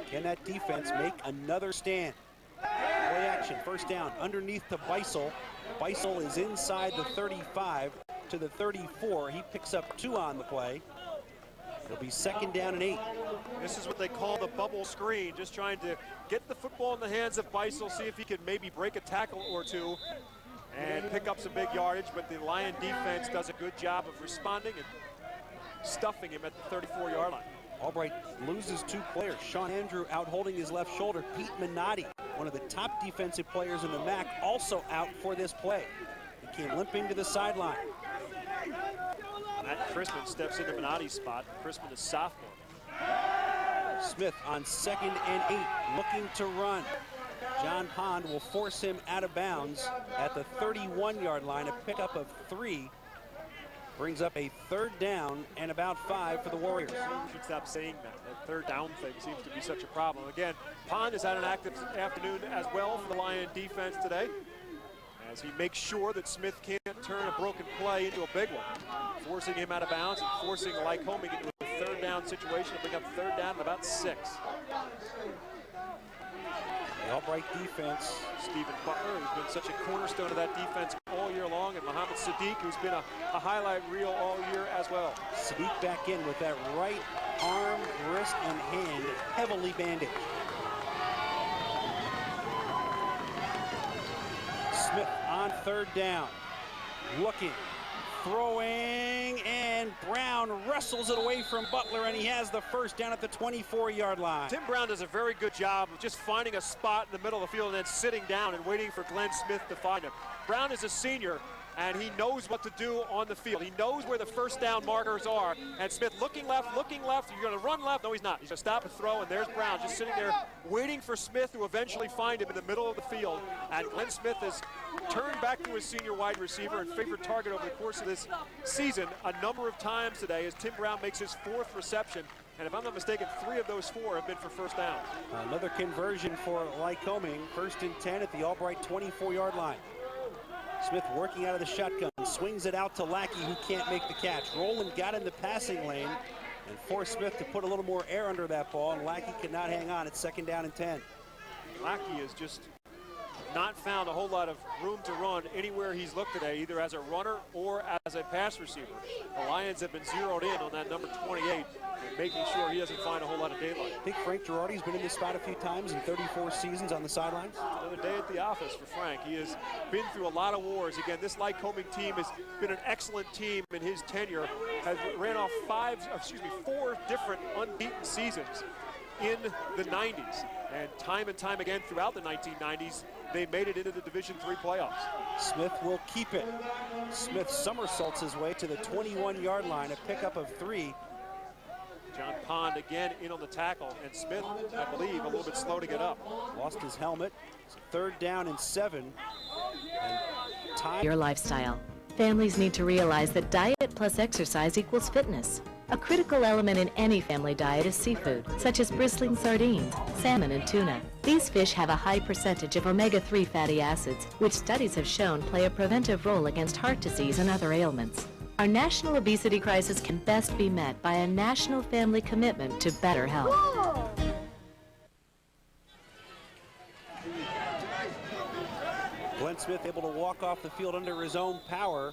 Can that defense make another stand? Play action, 1st down, underneath to Beisel. Beisel is inside the 35 to the 34. He picks up 2 on the play. It'll be 2nd down and 8. This is what they call the bubble screen, just trying to get the football in the hands of Beisel, see if he can maybe break a tackle or two and pick up some big yardage, but the Lion defense does a good job of responding and stuffing him at the 34-yard line. Albright loses 2 players. Sean Andrew out holding his left shoulder. Pete Minotti, one of the top defensive players in the MAC, also out for this play. He came limping to the sideline. Matt Crispin steps into Minotti's spot. Crispin is sophomore. Smith on 2nd and 8, looking to run. John Pond will force him out of bounds at the 31-yard line. A pickup of 3 brings up a 3rd down and about 5 for the Warriors. You should stop saying that. That 3rd down thing seems to be such a problem. Again, Pond has had an active afternoon as well for the Lion defense today, as he makes sure that Smith can't turn a broken play into a big one, forcing him out of bounds and forcing Lycoming into a 3rd down situation to bring up 3rd down and about 6. The Albright defense. Stephen Butler, who's been such a cornerstone of that defense all year long, and Muhammad Sadiq, who's been a highlight reel all year as well. Sadiq back in with that right arm, wrist, and hand heavily bandaged. Smith on 3rd down, looking, throwing, and Brown wrestles it away from Butler, and he has the 1st down at the 24-yard line. Tim Brown does a very good job of just finding a spot in the middle of the field and then sitting down and waiting for Glenn Smith to find him. Brown is a senior, and he knows what to do on the field. He knows where the 1st down markers are, and Smith looking left, you're going to run left. No, he's not. He's going to stop and throw, and there's Brown just sitting there waiting for Smith to eventually find him in the middle of the field. And Glenn Smith has turned back to his senior wide receiver and favorite target over the course of this season a number of times today as Tim Brown makes his 4th reception. And if I'm not mistaken, 3 of those 4 have been for 1st down. Another conversion for Lycoming, 1st and 10 at the Albright 24-yard line. Smith working out of the shotgun, swings it out to Lackey, who can't make the catch. Rowland got in the passing lane and forced Smith to put a little more air under that ball, and Lackey could not hang on. It's 2nd down and 10. Lackey has just not found a whole lot of room to run anywhere he's looked today, either as a runner or as a pass receiver. The Lions have been zeroed in on that number 28, and making sure he doesn't find a whole lot of daylight. I think Frank Girardi's been in this spot a few times in 34 seasons on the sidelines. Another day at the office for Frank. He has been through a lot of wars. Again, this Lycoming team has been an excellent team in his tenure. Has ran off 4 different unbeaten seasons in the 90s. And time again throughout the 1990s, they made it into the Division III playoffs. Smith will keep it. Smith somersaults his way to the 21-yard line, a pickup of 3. John Pond again in on the tackle, and Smith, I believe, a little bit slow to get up. Lost his helmet. It's 3rd down and 7. And your lifestyle. Families need to realize that diet plus exercise equals fitness. A critical element in any family diet is seafood, such as bristling sardines, salmon, and tuna. These fish have a high percentage of omega-3 fatty acids, which studies have shown play a preventive role against heart disease and other ailments. Our national obesity crisis can best be met by a national family commitment to better health. Glenn Smith able to walk off the field under his own power.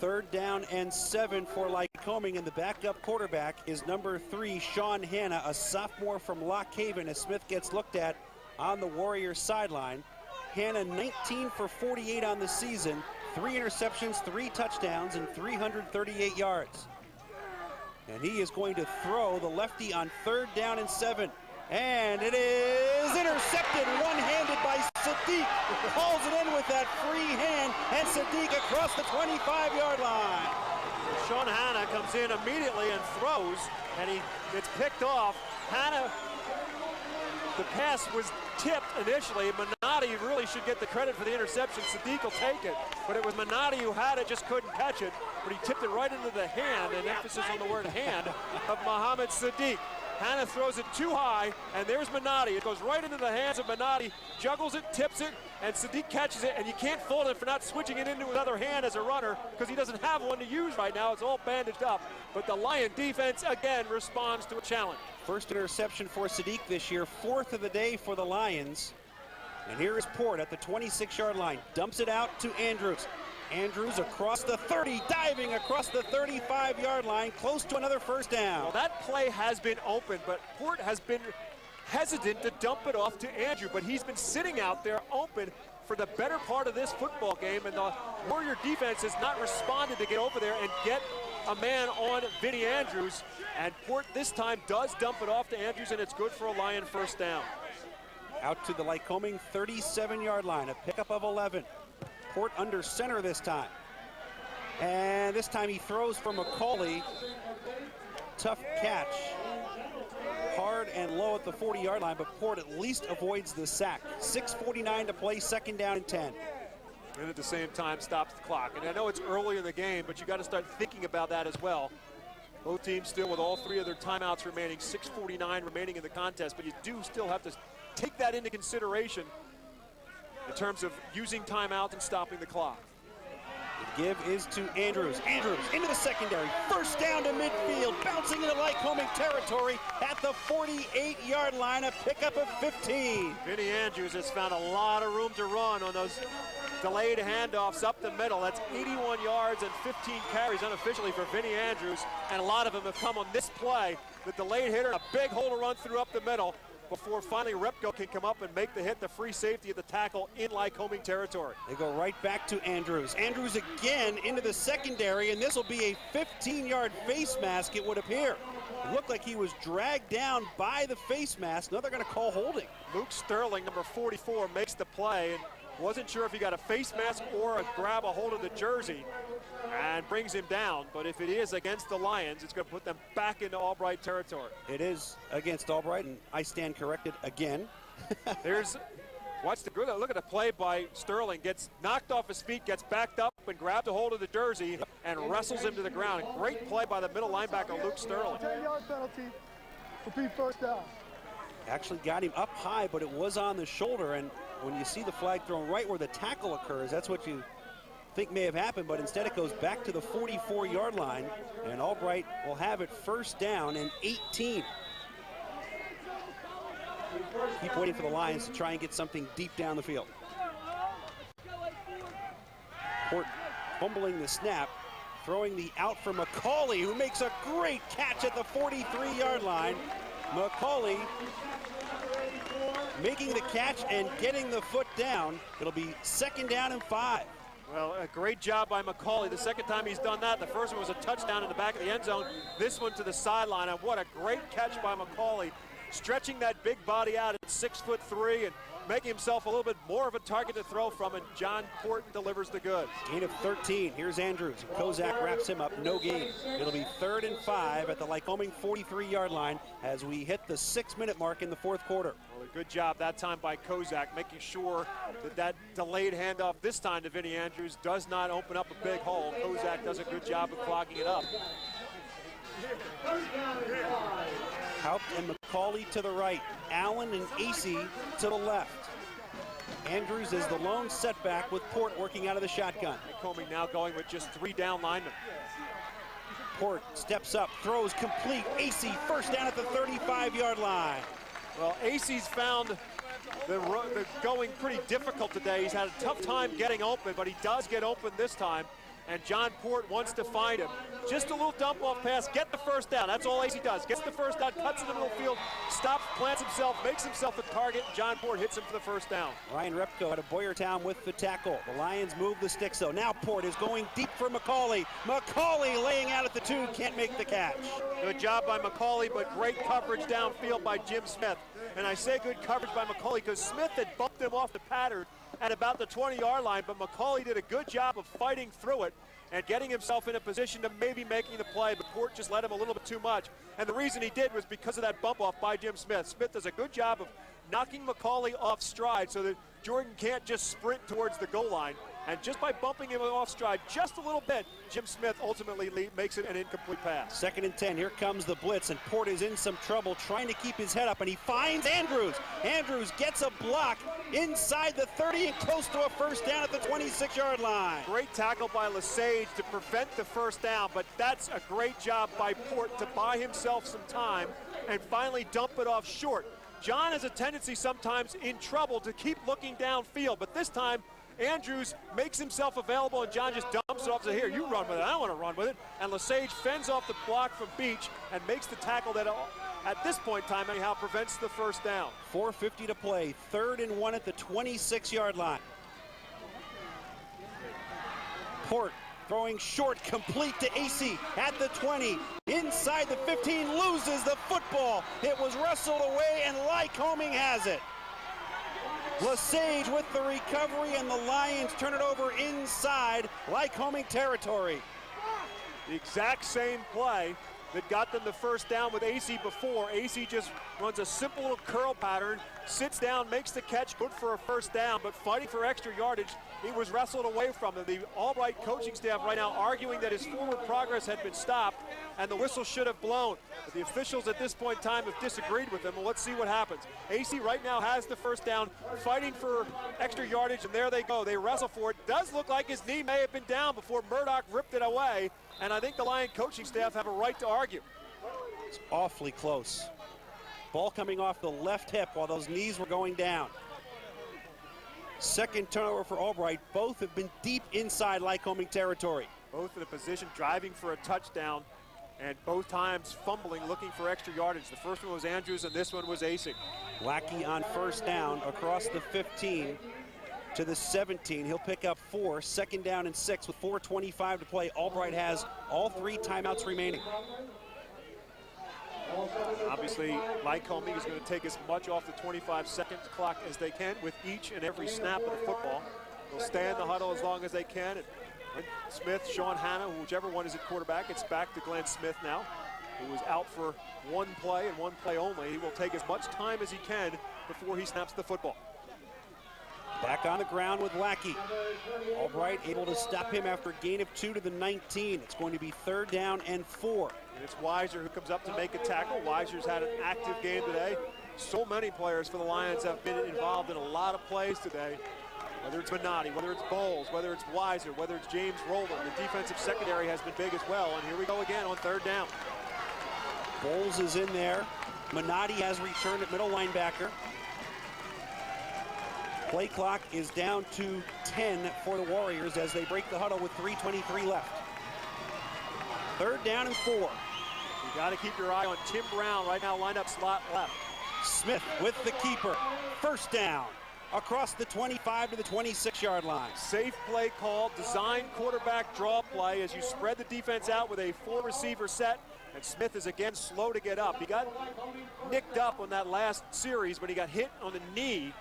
3rd down and 7 for Lycoming, and the backup quarterback is number 3, Sean Hanna, a sophomore from Lock Haven, as Smith gets looked at on the Warriors sideline. Hanna 19 for 48 on the season, 3 interceptions, 3 touchdowns, and 338 yards. And he is going to throw the lefty on 3rd down and 7. And it is intercepted one-handed by Sadiq calls it in with that free hand, and Sadiq across the 25-yard line. Sean Hanna comes in immediately and throws, and he gets picked off. Hanna, the pass was tipped initially. Minotti really should get the credit for the interception. Sadiq will take it, but it was Minotti who had it, just couldn't catch it. But he tipped it right into the hand, an emphasis on the word hand, of Mohamed Sadiq. Hanna throws it too high, and there's Minotti. It goes right into the hands of Minotti, juggles it, tips it, and Sadiq catches it, and you can't fault him for not switching it into another hand as a runner because he doesn't have one to use right now. It's all bandaged up. But the Lion defense, again, responds to a challenge. First interception for Sadiq this year, 4th of the day for the Lions. And here is Port at the 26-yard line. Dumps it out to Andrews. Andrews across the 30, diving across the 35-yard line, close to another first down. Well, that play has been open, but Port has been hesitant to dump it off to Andrew, but he's been sitting out there open for the better part of this football game, and the Warrior defense has not responded to get over there and get a man on Vinny Andrews, and Port this time does dump it off to Andrews, and it's good for a Lion first down. Out to the Lycoming 37-yard line, a pickup of 11. Port under center this time. And this time he throws for McCauley. Tough catch. Hard and low at the 40-yard line, but Port at least avoids the sack. 6:49 to play, second down and 10. And at the same time stops the clock. And I know it's early in the game, but you got to start thinking about that as well. Both teams still with all 3 of their timeouts remaining, 6:49 remaining in the contest, but you do still have to take that into consideration in terms of using timeout and stopping the clock. The give is to Andrews. Andrews into the secondary. First down to midfield, bouncing into Lycoming territory at the 48-yard line, a pickup of 15. Vinny Andrews has found a lot of room to run on those delayed handoffs up the middle. That's 81 yards and 15 carries unofficially for Vinny Andrews, and a lot of them have come on this play. The delayed hitter, a big hole to run through up the middle before finally Repko can come up and make the hit, the free safety of the tackle in Lycoming territory. They go right back to Andrews. Andrews again into the secondary, and this will be a 15-yard face mask, it would appear. It looked like he was dragged down by the face mask. Now they're going to call holding. Luke Sterling, number 44, makes the play, and wasn't sure if he got a face mask or grab a hold of the jersey and brings him down. But if it is against the Lions, it's going to put them back into Albright territory. It is against Albright, and I stand corrected again. Watch the good look at the play by Sterling. Gets knocked off his feet, gets backed up and grabbed a hold of the jersey and wrestles him to the ground. A great play by the middle linebacker, Luke Sterling. 10-yard penalty, repeat first down. Actually got him up high, but it was on the shoulder, and when you see the flag thrown right where the tackle occurs, that's what you think may have happened, but instead it goes back to the 44-yard line, and Albright will have it first down and 18. Keep waiting for the Lions to try and get something deep down the field. Port fumbling the snap, throwing the out for McCauley, who makes a great catch at the 43-yard line. McCauley making the catch and getting the foot down. It'll be second down and 5. Well, a great job by McCauley. The second time he's done that, the first one was a touchdown in the back of the end zone. This one to the sideline, and what a great catch by McCauley, stretching that big body out at 6'3" and making himself a little bit more of a target to throw from, and John Port delivers the goods. Gain of 13. Here's Andrews. Kozak wraps him up. No gain. It'll be 3rd and 5 at the Lycoming 43-yard line as we hit the 6-minute mark in the fourth quarter. Well, a good job that time by Kozak, making sure that delayed handoff this time to Vinny Andrews does not open up a big hole. Kozak does a good job of clogging it up. Haupt and McCauley to the right. Allen and Acey to the left. Andrews is the lone setback with Port working out of the shotgun. Lycoming now going with just 3 down linemen. Port steps up, throws complete. Acey first down at the 35-yard line. Well, Acey's found the going pretty difficult today. He's had a tough time getting open, but he does get open this time. And John Port wants to find him. Just a little dump-off pass, get the first down. That's all Acey does. Gets the first down, cuts in the middle of the field, stops, plants himself, makes himself a target. John Port hits him for the first down. Ryan Repko out of Boyertown with the tackle. The Lions move the sticks, though. Now Port is going deep for McCauley. McCauley laying out at the 2, can't make the catch. Good job by McCauley, but great coverage downfield by Jim Smith. And I say good coverage by McCauley because Smith had bumped him off the pattern at about the 20-yard line, but McCauley did a good job of fighting through it and getting himself in a position to maybe making the play, but Port just let him a little bit too much. And the reason he did was because of that bump off by Jim Smith. Smith does a good job of knocking McCauley off stride so that Jordan can't just sprint towards the goal line. And just by bumping him off stride just a little bit, Jim Smith ultimately makes it an incomplete pass. 2nd and 10. Here comes the blitz, and Port is in some trouble trying to keep his head up, and he finds Andrews. Andrews gets a block inside the 30 and close to a first down at the 26-yard line. Great tackle by Lesage to prevent the first down, but that's a great job by Port to buy himself some time and finally dump it off short. John has a tendency sometimes in trouble to keep looking downfield, but this time Andrews makes himself available, and John just dumps it off. So here, you run with it. I don't want to run with it. And Lesage fends off the block from Beach and makes the tackle that, at this point in time, anyhow, prevents the first down. 4:50 to play. 3rd and 1 at the 26-yard line. Port throwing short, complete to AC at the 20. Inside the 15, loses the football. It was wrestled away, and Lycoming has it. Lesage with the recovery, and the Lions turn it over inside Lycoming territory. The exact same play that got them the first down with AC before. AC just runs a simple little curl pattern, sits down, makes the catch, good for a first down, but fighting for extra yardage, he was wrestled away from him. The Albright coaching staff right now arguing that his forward progress had been stopped and the whistle should have blown. But the officials at this point in time have disagreed with him. Well, let's see what happens. AC right now has the first down, fighting for extra yardage, and there they go. They wrestle for it. Does look like his knee may have been down before Murdoch ripped it away, and I think the Lion coaching staff have a right to argue. It's awfully close. Ball coming off the left hip while those knees were going down. 2nd turnover for Albright. Both have been deep inside Lycoming territory. Both in a position driving for a touchdown, and both times fumbling, looking for extra yardage. The first one was Andrews, and this one was AC. Lackey on first down across the 15 to the 17. He'll pick up 4. 2nd down and 6 with 4:25 to play. Albright has all 3 timeouts remaining. Obviously, Lycoming is going to take as much off the 25-second clock as they can with each and every snap of the football. They'll stay in the huddle as long as they can. And Smith, Sean Hanna, whichever one is at quarterback, it's back to Glenn Smith now, who was out for one play and one play only. He will take as much time as he can before he snaps the football. Back on the ground with Lackey. Albright able to stop him after a gain of 2 to the 19. It's going to be 3rd down and 4. And it's Weiser who comes up to make a tackle. Weiser's had an active game today. So many players for the Lions have been involved in a lot of plays today. Whether it's Minotti, whether it's Bowles, whether it's Weiser, whether it's James Roldan. The defensive secondary has been big as well. And here we go again on 3rd down. Bowles is in there. Minotti has returned at middle linebacker. Play clock is down to 10 for the Warriors as they break the huddle with 3:23 left. 3rd down and 4. You got to keep your eye on Tim Brown right now, lined up slot left. Smith with the keeper. 1st down across the 25 to the 26-yard line. Safe play call, designed quarterback draw play as you spread the defense out with a 4-receiver set, and Smith is again slow to get up. He got nicked up on that last series, but he got hit on the knee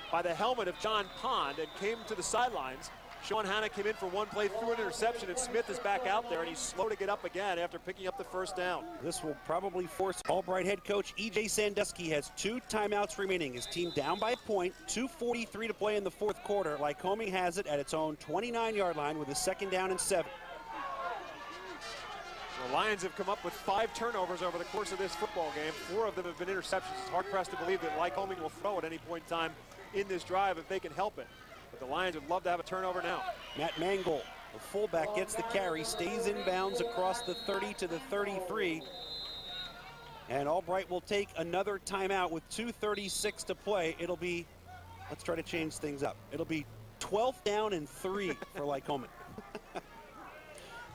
by the helmet of John Pond and came to the sidelines. Sean Hanna came in for one play, threw an interception, and Smith is back out there, and he's slow to get up again after picking up the first down. This will probably force Albright head coach E.J. Sandusky has 2 timeouts remaining. His team down by a point, 2:43 to play in the 4th quarter. Lycoming has it at its own 29-yard line with a 2nd down and 7. The Lions have come up with 5 turnovers over the course of this football game. 4 of them have been interceptions. It's hard-pressed to believe that Lycoming will throw at any point in time in this drive if they can help it. But the Lions would love to have a turnover now. Matt Mangold, the fullback, gets the carry, stays in bounds across the 30 to the 33. And Albright will take another timeout with 2:36 to play. It'll be, let's try to change things up. It'll be 12th down and 3 for Lycoming.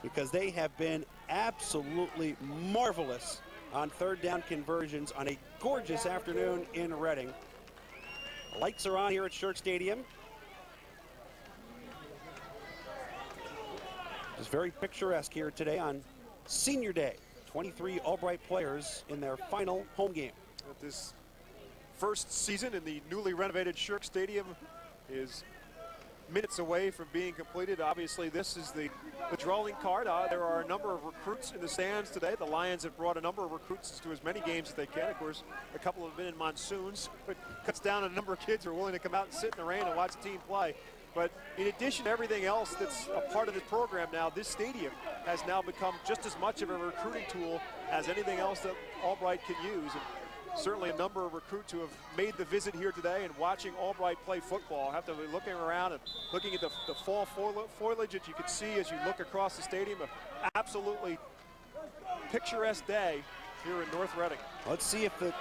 Because they have been absolutely marvelous on 3rd down conversions on a gorgeous afternoon in Reading. The lights are on here at Shirk Stadium. It's very picturesque here today on Senior Day. 23 Albright players in their final home game. With this first season in the newly renovated Shirk Stadium is minutes away from being completed. Obviously, this is the drawing card. There are a number of recruits in the stands today. The Lions have brought a number of recruits to as many games as they can. Of course, a couple have been in monsoons, but cuts down a number of kids who are willing to come out and sit in the rain and watch the team play. But in addition to everything else that's a part of this program now, this stadium has now become just as much of a recruiting tool as anything else that Albright can use. And certainly a number of recruits who have made the visit here today and watching Albright play football have to be looking around and looking at the fall foliage that you can see as you look across the stadium. An absolutely picturesque day here in North Reading. Let's see if it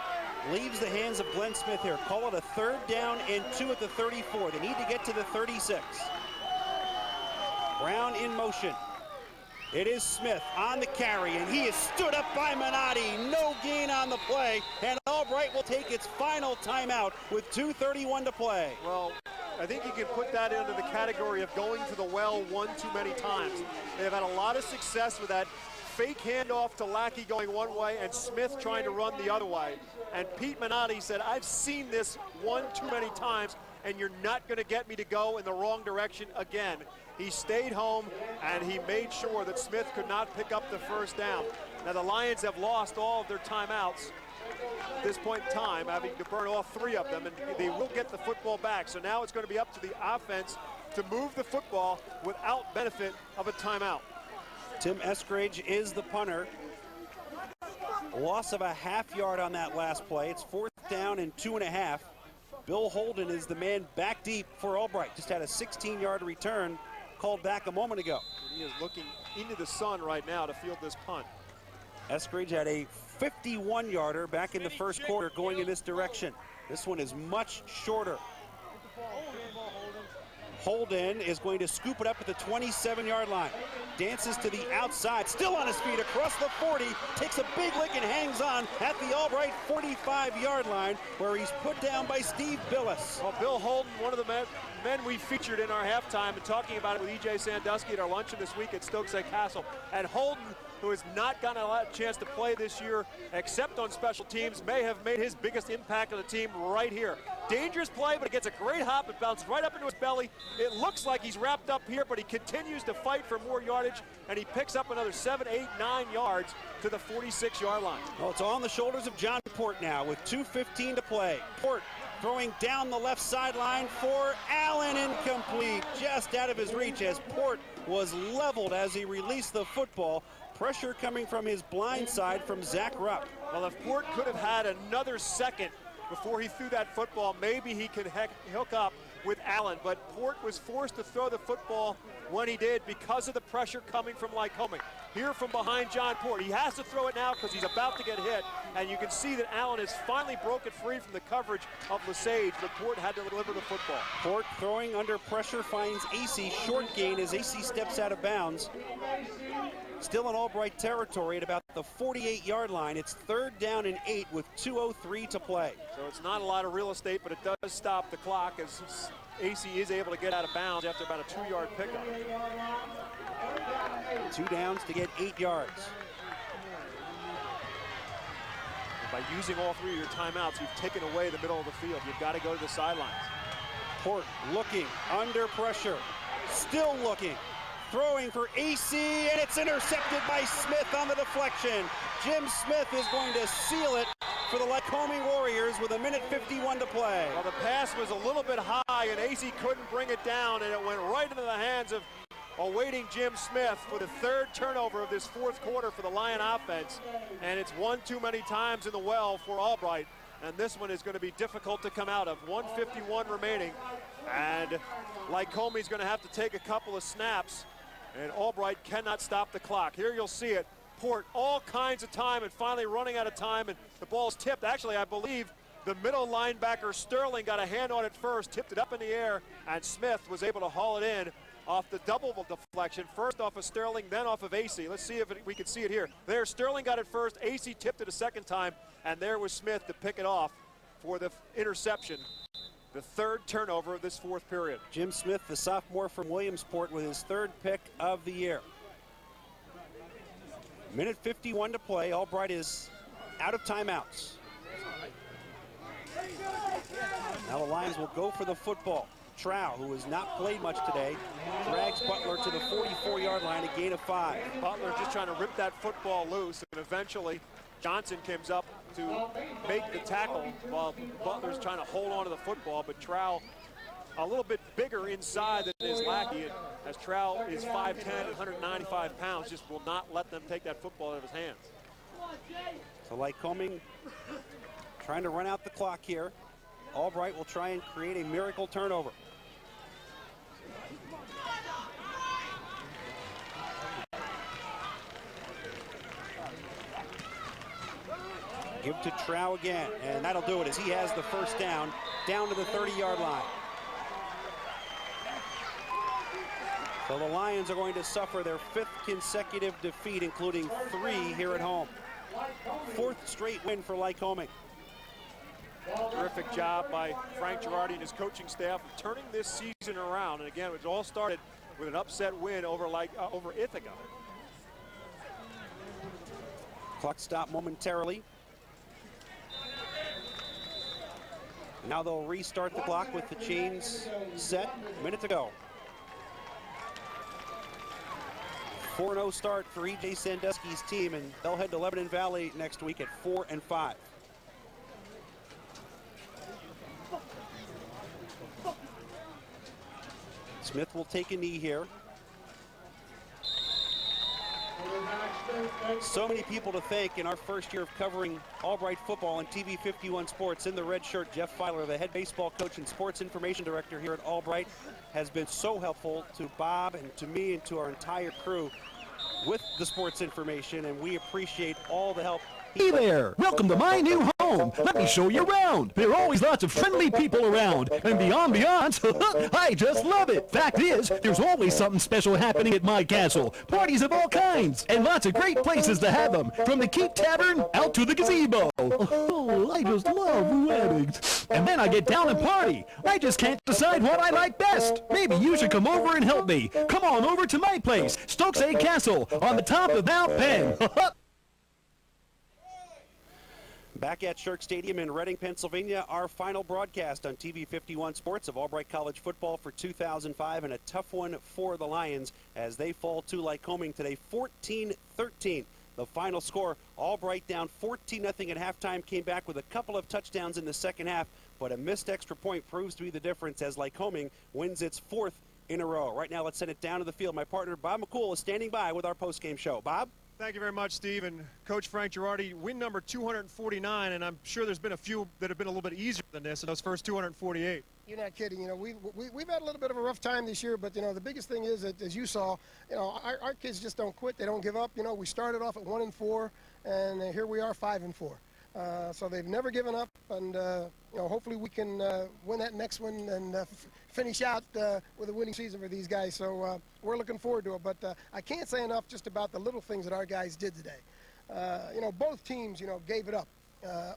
leaves the hands of Glenn Smith here. Call it a 3rd down and 2 at the 34. They need to get to the 36. Brown in motion. It is Smith on the carry, and he is stood up by Minotti. No gain on the play, and Albright will take its final timeout with 2:31 to play. Well, I think you can put that into the category of going to the well one too many times. They've had a lot of success with that fake handoff to Lackey going one way and Smith trying to run the other way. And Pete Minotti said, I've seen this one too many times, and you're not going to get me to go in the wrong direction again. He stayed home, and he made sure that Smith could not pick up the first down. Now, the Lions have lost all of their timeouts at this point in time, having to burn all 3 of them, and they will get the football back. So now it's going to be up to the offense to move the football without benefit of a timeout. Tim Eskridge is the punter. Loss of a ½ yard on that last play. It's 4th down and 2.5. Bill Holden is the man back deep for Albright. Just had a 16-yard return called back a moment ago. He is looking into the sun right now to field this punt. Eskridge had a 51-yarder back in the first quarter going in this direction. This one is much shorter. Holden is going to scoop it up at the 27-yard line. Dances to the outside, still on his feet across the 40, takes a big lick and hangs on at the Albright 45-yard line, where he's put down by Steve Billis. Well, Bill Holden, one of the men we featured in our halftime and talking about it with E.J. Sandusky at our luncheon this week at Stokes Lake Castle. And Holden, who has not gotten a chance to play this year except on special teams, may have made his biggest impact on the team right here. Dangerous play, but it gets a great hop. It bounces right up into his belly. It looks like he's wrapped up here, but he continues to fight for more yardage, and he picks up another 7, 8, 9 yards to the 46-yard line. Well, it's on the shoulders of John Port now with 2:15 to play. Port throwing down the left sideline for Allen, incomplete, just out of his reach as Port was leveled as he released the football. Pressure coming from his blind side from Zach Rupp. Well, if Port could have had another second before he threw that football, maybe he could hook up with Allen, but Port was forced to throw the football when he did because of the pressure coming from Lycoming. Here from behind John Port, he has to throw it now because he's about to get hit, and you can see that Allen has finally broken free from the coverage of Lesage, but Port had to deliver the football. Port throwing under pressure finds AC, short gain as AC steps out of bounds. Still in Albright territory at about the 48-yard line. It's 3rd down and 8 with 2:03 to play. So it's not a lot of real estate, but it does stop the clock as AC is able to get out of bounds after about a 2-yard pickup. 2 downs to get 8 yards. By using all 3 of your timeouts, you've taken away the middle of the field. You've got to go to the sidelines. Port looking under pressure, still looking. Throwing for AC, and it's intercepted by Smith on the deflection. Jim Smith is going to seal it for the Lycoming Warriors with 1:51 to play. Well, the pass was a little bit high, and AC couldn't bring it down, and it went right into the hands of awaiting Jim Smith for the 3rd turnover of this 4th quarter for the Lion offense. And it's one too many times in the well for Albright, and this one is going to be difficult to come out of. 1:51 remaining, and Lycoming's going to have to take a couple of snaps, and Albright cannot stop the clock. Here you'll see it. Port all kinds of time and finally running out of time, and the ball's tipped. Actually, I believe the middle linebacker Sterling got a hand on it first, tipped it up in the air, and Smith was able to haul it in off the double deflection, first off of Sterling, then off of AC. Let's see if we can see it here. There, Sterling got it first, AC tipped it a second time, and there was Smith to pick it off for the interception. The 3rd turnover of this 4th period. Jim Smith, the sophomore from Williamsport, with his 3rd pick of the year. 1:51 to play. Albright is out of timeouts. Now the Lions will go for the football. Trow, who has not played much today, drags Butler to the 44-yard line, a gain of 5. Butler just trying to rip that football loose, and eventually Johnson comes up to make the tackle while Butler's trying to hold on to the football, but Trow a little bit bigger inside than his lackey, as Trow is 5'10" and 195 pounds, just will not let them take that football out of his hands. So Lycoming trying to run out the clock here. Albright will try and create a miracle turnover. Give to Trow again, and that'll do it as he has the first down to the 30-yard line. So the Lions are going to suffer their 5th consecutive defeat, including 3 here at home. 4th straight win for Lycoming. Terrific job by Frank Girardi and his coaching staff turning this season around. And again, it all started with an upset win over Ithaca. Clock stopped momentarily. Now they'll restart the clock with the chains set. A minute to go. 4-0 start for E.J. Sandusky's team, and they'll head to Lebanon Valley next week at 4-5. Smith will take a knee here. So many people to thank in our first year of covering Albright football on TV 51 Sports. In the red shirt, Jeff Filer, the head baseball coach and sports information director here at Albright, has been so helpful to Bob and to me and to our entire crew with the sports information, and we appreciate all the help. Hey there! Welcome to my new home! Let me show you around! There are always lots of friendly people around, and the ambiance, I just love it! Fact is, there's always something special happening at my castle. Parties of all kinds, and lots of great places to have them, from the Keep Tavern out to the gazebo. Oh, I just love weddings. And then I get down and party. I just can't decide what I like best. Maybe you should come over and help me. Come on over to my place, Stokes A Castle, on the top of Mount Penn. Back at Shirk Stadium in Reading, Pennsylvania, our final broadcast on TV 51 Sports of Albright College football for 2005, and a tough one for the Lions as they fall to Lycoming today, 14-13. The final score, Albright down 14-0 at halftime, came back with a couple of touchdowns in the second half, but a missed extra point proves to be the difference as Lycoming wins its 4th in a row. Right now, let's send it down to the field. My partner, Bob McCool, is standing by with our postgame show. Bob? Thank you very much, Steve. And Coach Frank Girardi, win number 249, and I'm sure there's been a few that have been a little bit easier than this in those first 248. You're not kidding. You know, we've had a little bit of a rough time this year, but, you know, the biggest thing is that, as you saw, you know, our kids just don't quit. They don't give up. You know, we started off at 1-4, and here we are 5-4. So they've never given up, and, you know, hopefully we can win that next one and finish out with a winning season for these guys. So we're looking forward to it. But I can't say enough just about the little things that our guys did today. You know, both teams, you know, gave it up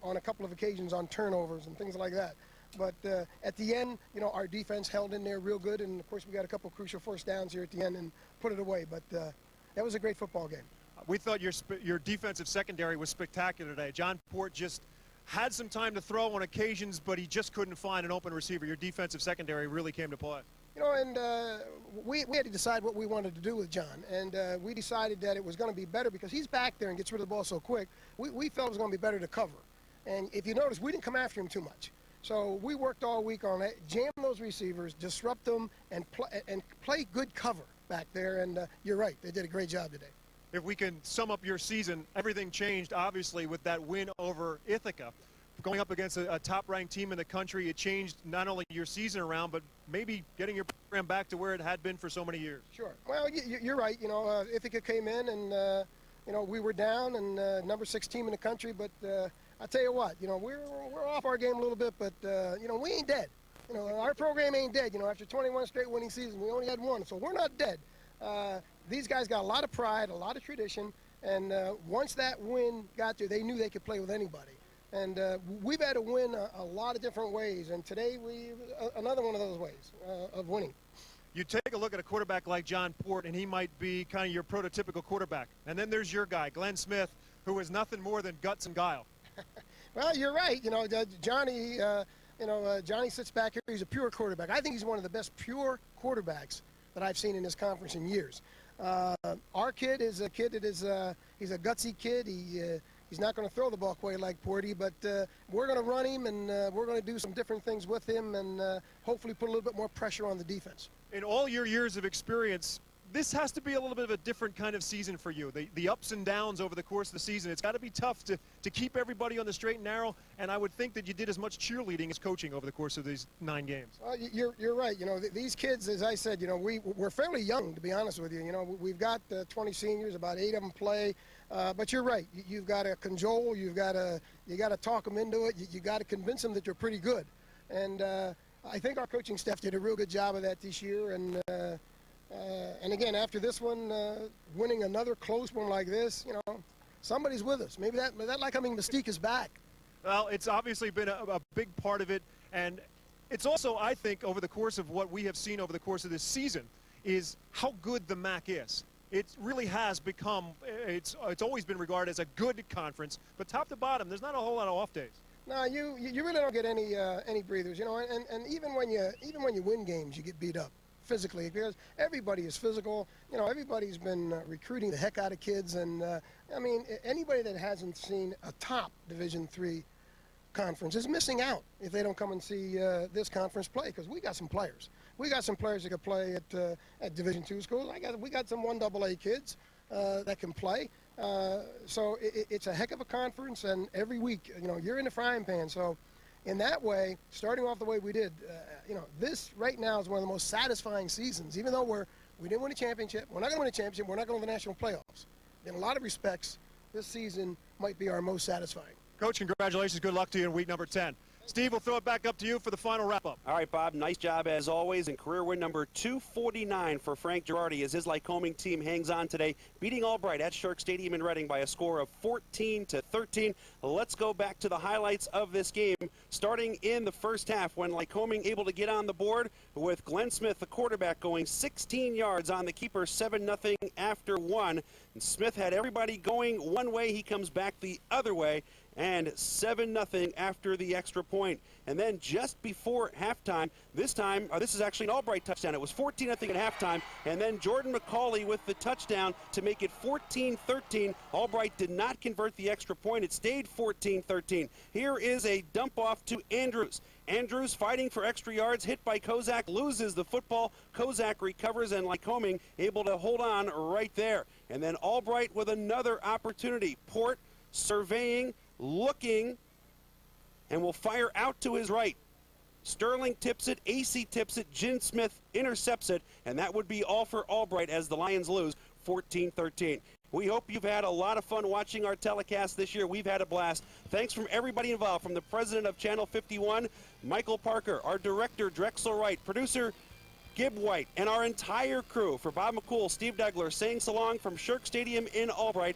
on a couple of occasions on turnovers and things like that. But at the end, you know, our defense held in there real good. And, of course, we got a couple of crucial first downs here at the end and put it away. But that was a great football game. We thought your defensive secondary was spectacular today. John Port just had some time to throw on occasions, but he just couldn't find an open receiver. Your defensive secondary really came to play. You know, and we had to decide what we wanted to do with John. And we decided that it was going to be better because he's back there and gets rid of the ball so quick. We felt it was going to be better to cover. And if you notice, we didn't come after him too much. So we worked all week on it, jam those receivers, disrupt them, and play good cover back there. And you're right, they did a great job today. If we can sum up your season, everything changed, obviously, with that win over Ithaca. Going up against a top-ranked team in the country, it changed not only your season around, but maybe getting your program back to where it had been for so many years. Sure. Well, you're right. You know, Ithaca came in and, you know, we were down and number 6 team in the country. But I tell you what, you know, we're off our game a little bit, but, you know, we ain't dead. You know, our program ain't dead. You know, after 21 straight winning seasons, we only had 1, so we're not dead. These guys got a lot of pride, a lot of tradition, and once that win got there, they knew they could play with anybody. And we've had to win a lot of different ways, and today another one of those ways of winning. You take a look at a quarterback like John Port, and he might be kind of your prototypical quarterback. And then there's your guy, Glenn Smith, who is nothing more than guts and guile. Well, you're right. You know, Johnny, you Johnny sits back here. He's a pure quarterback. I think he's one of the best pure quarterbacks that I've seen in this conference in years. Our kid is a kid that is he's a gutsy kid. He's not going to throw the ball quite like Porty, but we're going to run him, and we're going to do some different things with him, and hopefully put a little bit more pressure on the defense. In all your years of experience, this has to be a little bit of a different kind of season for you. The ups and downs over the course of the season, it's got to be tough to keep everybody on the straight and narrow, and I would think that you did as much cheerleading as coaching over the course of these 9 games. Well, you're right. These kids, as I said, we're fairly young, to be honest with you. We've got 20 seniors, about 8 of them play, but you're right. You've got to cajole, you got to talk them into it, you got to convince them that you're pretty good, and I think our coaching staff did a real good job of that this year, and again, after this one, winning another close one like this, somebody's with us. Maybe that Lycoming mystique is back. Well, it's obviously been a big part of it, and it's also, I think, over the course of what we have seen over the course of this season, is how good the MAC is. It really has become, it's always been regarded as a good conference, but top to bottom, there's not a whole lot of off days. No, you really don't get any breathers, and even when you win games, you get beat up physically, because everybody is physical. Everybody's been recruiting the heck out of kids, and I mean, anybody that hasn't seen a top Division III conference is missing out if they don't come and see this conference play, because we got some players. We got some players that can play at Division II schools. We got some 1AA kids that can play. So it's a heck of a conference, and every week, you're in the frying pan. So in that way, starting off the way we did, this right now is one of the most satisfying seasons. Even though we didn't win a championship, we're not going to win a championship, we're not going to the national playoffs. In a lot of respects, this season might be our most satisfying. Coach, congratulations. Good luck to you in week number 10. Steve, we'll throw it back up to you for the final wrap-up. All right, Bob, nice job as always, and career win number 249 for Frank Girardi as his Lycoming team hangs on today, beating Albright at Shark Stadium in Reading by a score of 14-13. Let's go back to the highlights of this game, starting in the first half when Lycoming able to get on the board with Glenn Smith, the quarterback, going 16 yards on the keeper, 7-0 after 1. And Smith had everybody going one way. He comes back the other way, and 7-0 after the extra point. And then just before halftime, this is actually an Albright touchdown. It was 14-0 at halftime, and then Jordan McCauley with the touchdown to make it 14-13. Albright did not convert the extra point. It stayed 14-13. Here is a dump off to Andrews. Andrews fighting for extra yards, hit by Kozak, loses the football. Kozak recovers, and Lycoming able to hold on right there. And then Albright with another opportunity. Port surveying, looking, and will fire out to his right. Sterling tips it, AC tips it, Jin Smith intercepts it, and that would be all for Albright as the Lions lose 14-13. We hope you've had a lot of fun watching our telecast this year. We've had a blast. Thanks from everybody involved, from the president of Channel 51, Michael Parker, our director, Drexel Wright, producer, Gib White, and our entire crew. For Bob McCool, Steve Degler, saying so long from Shark Stadium in Albright.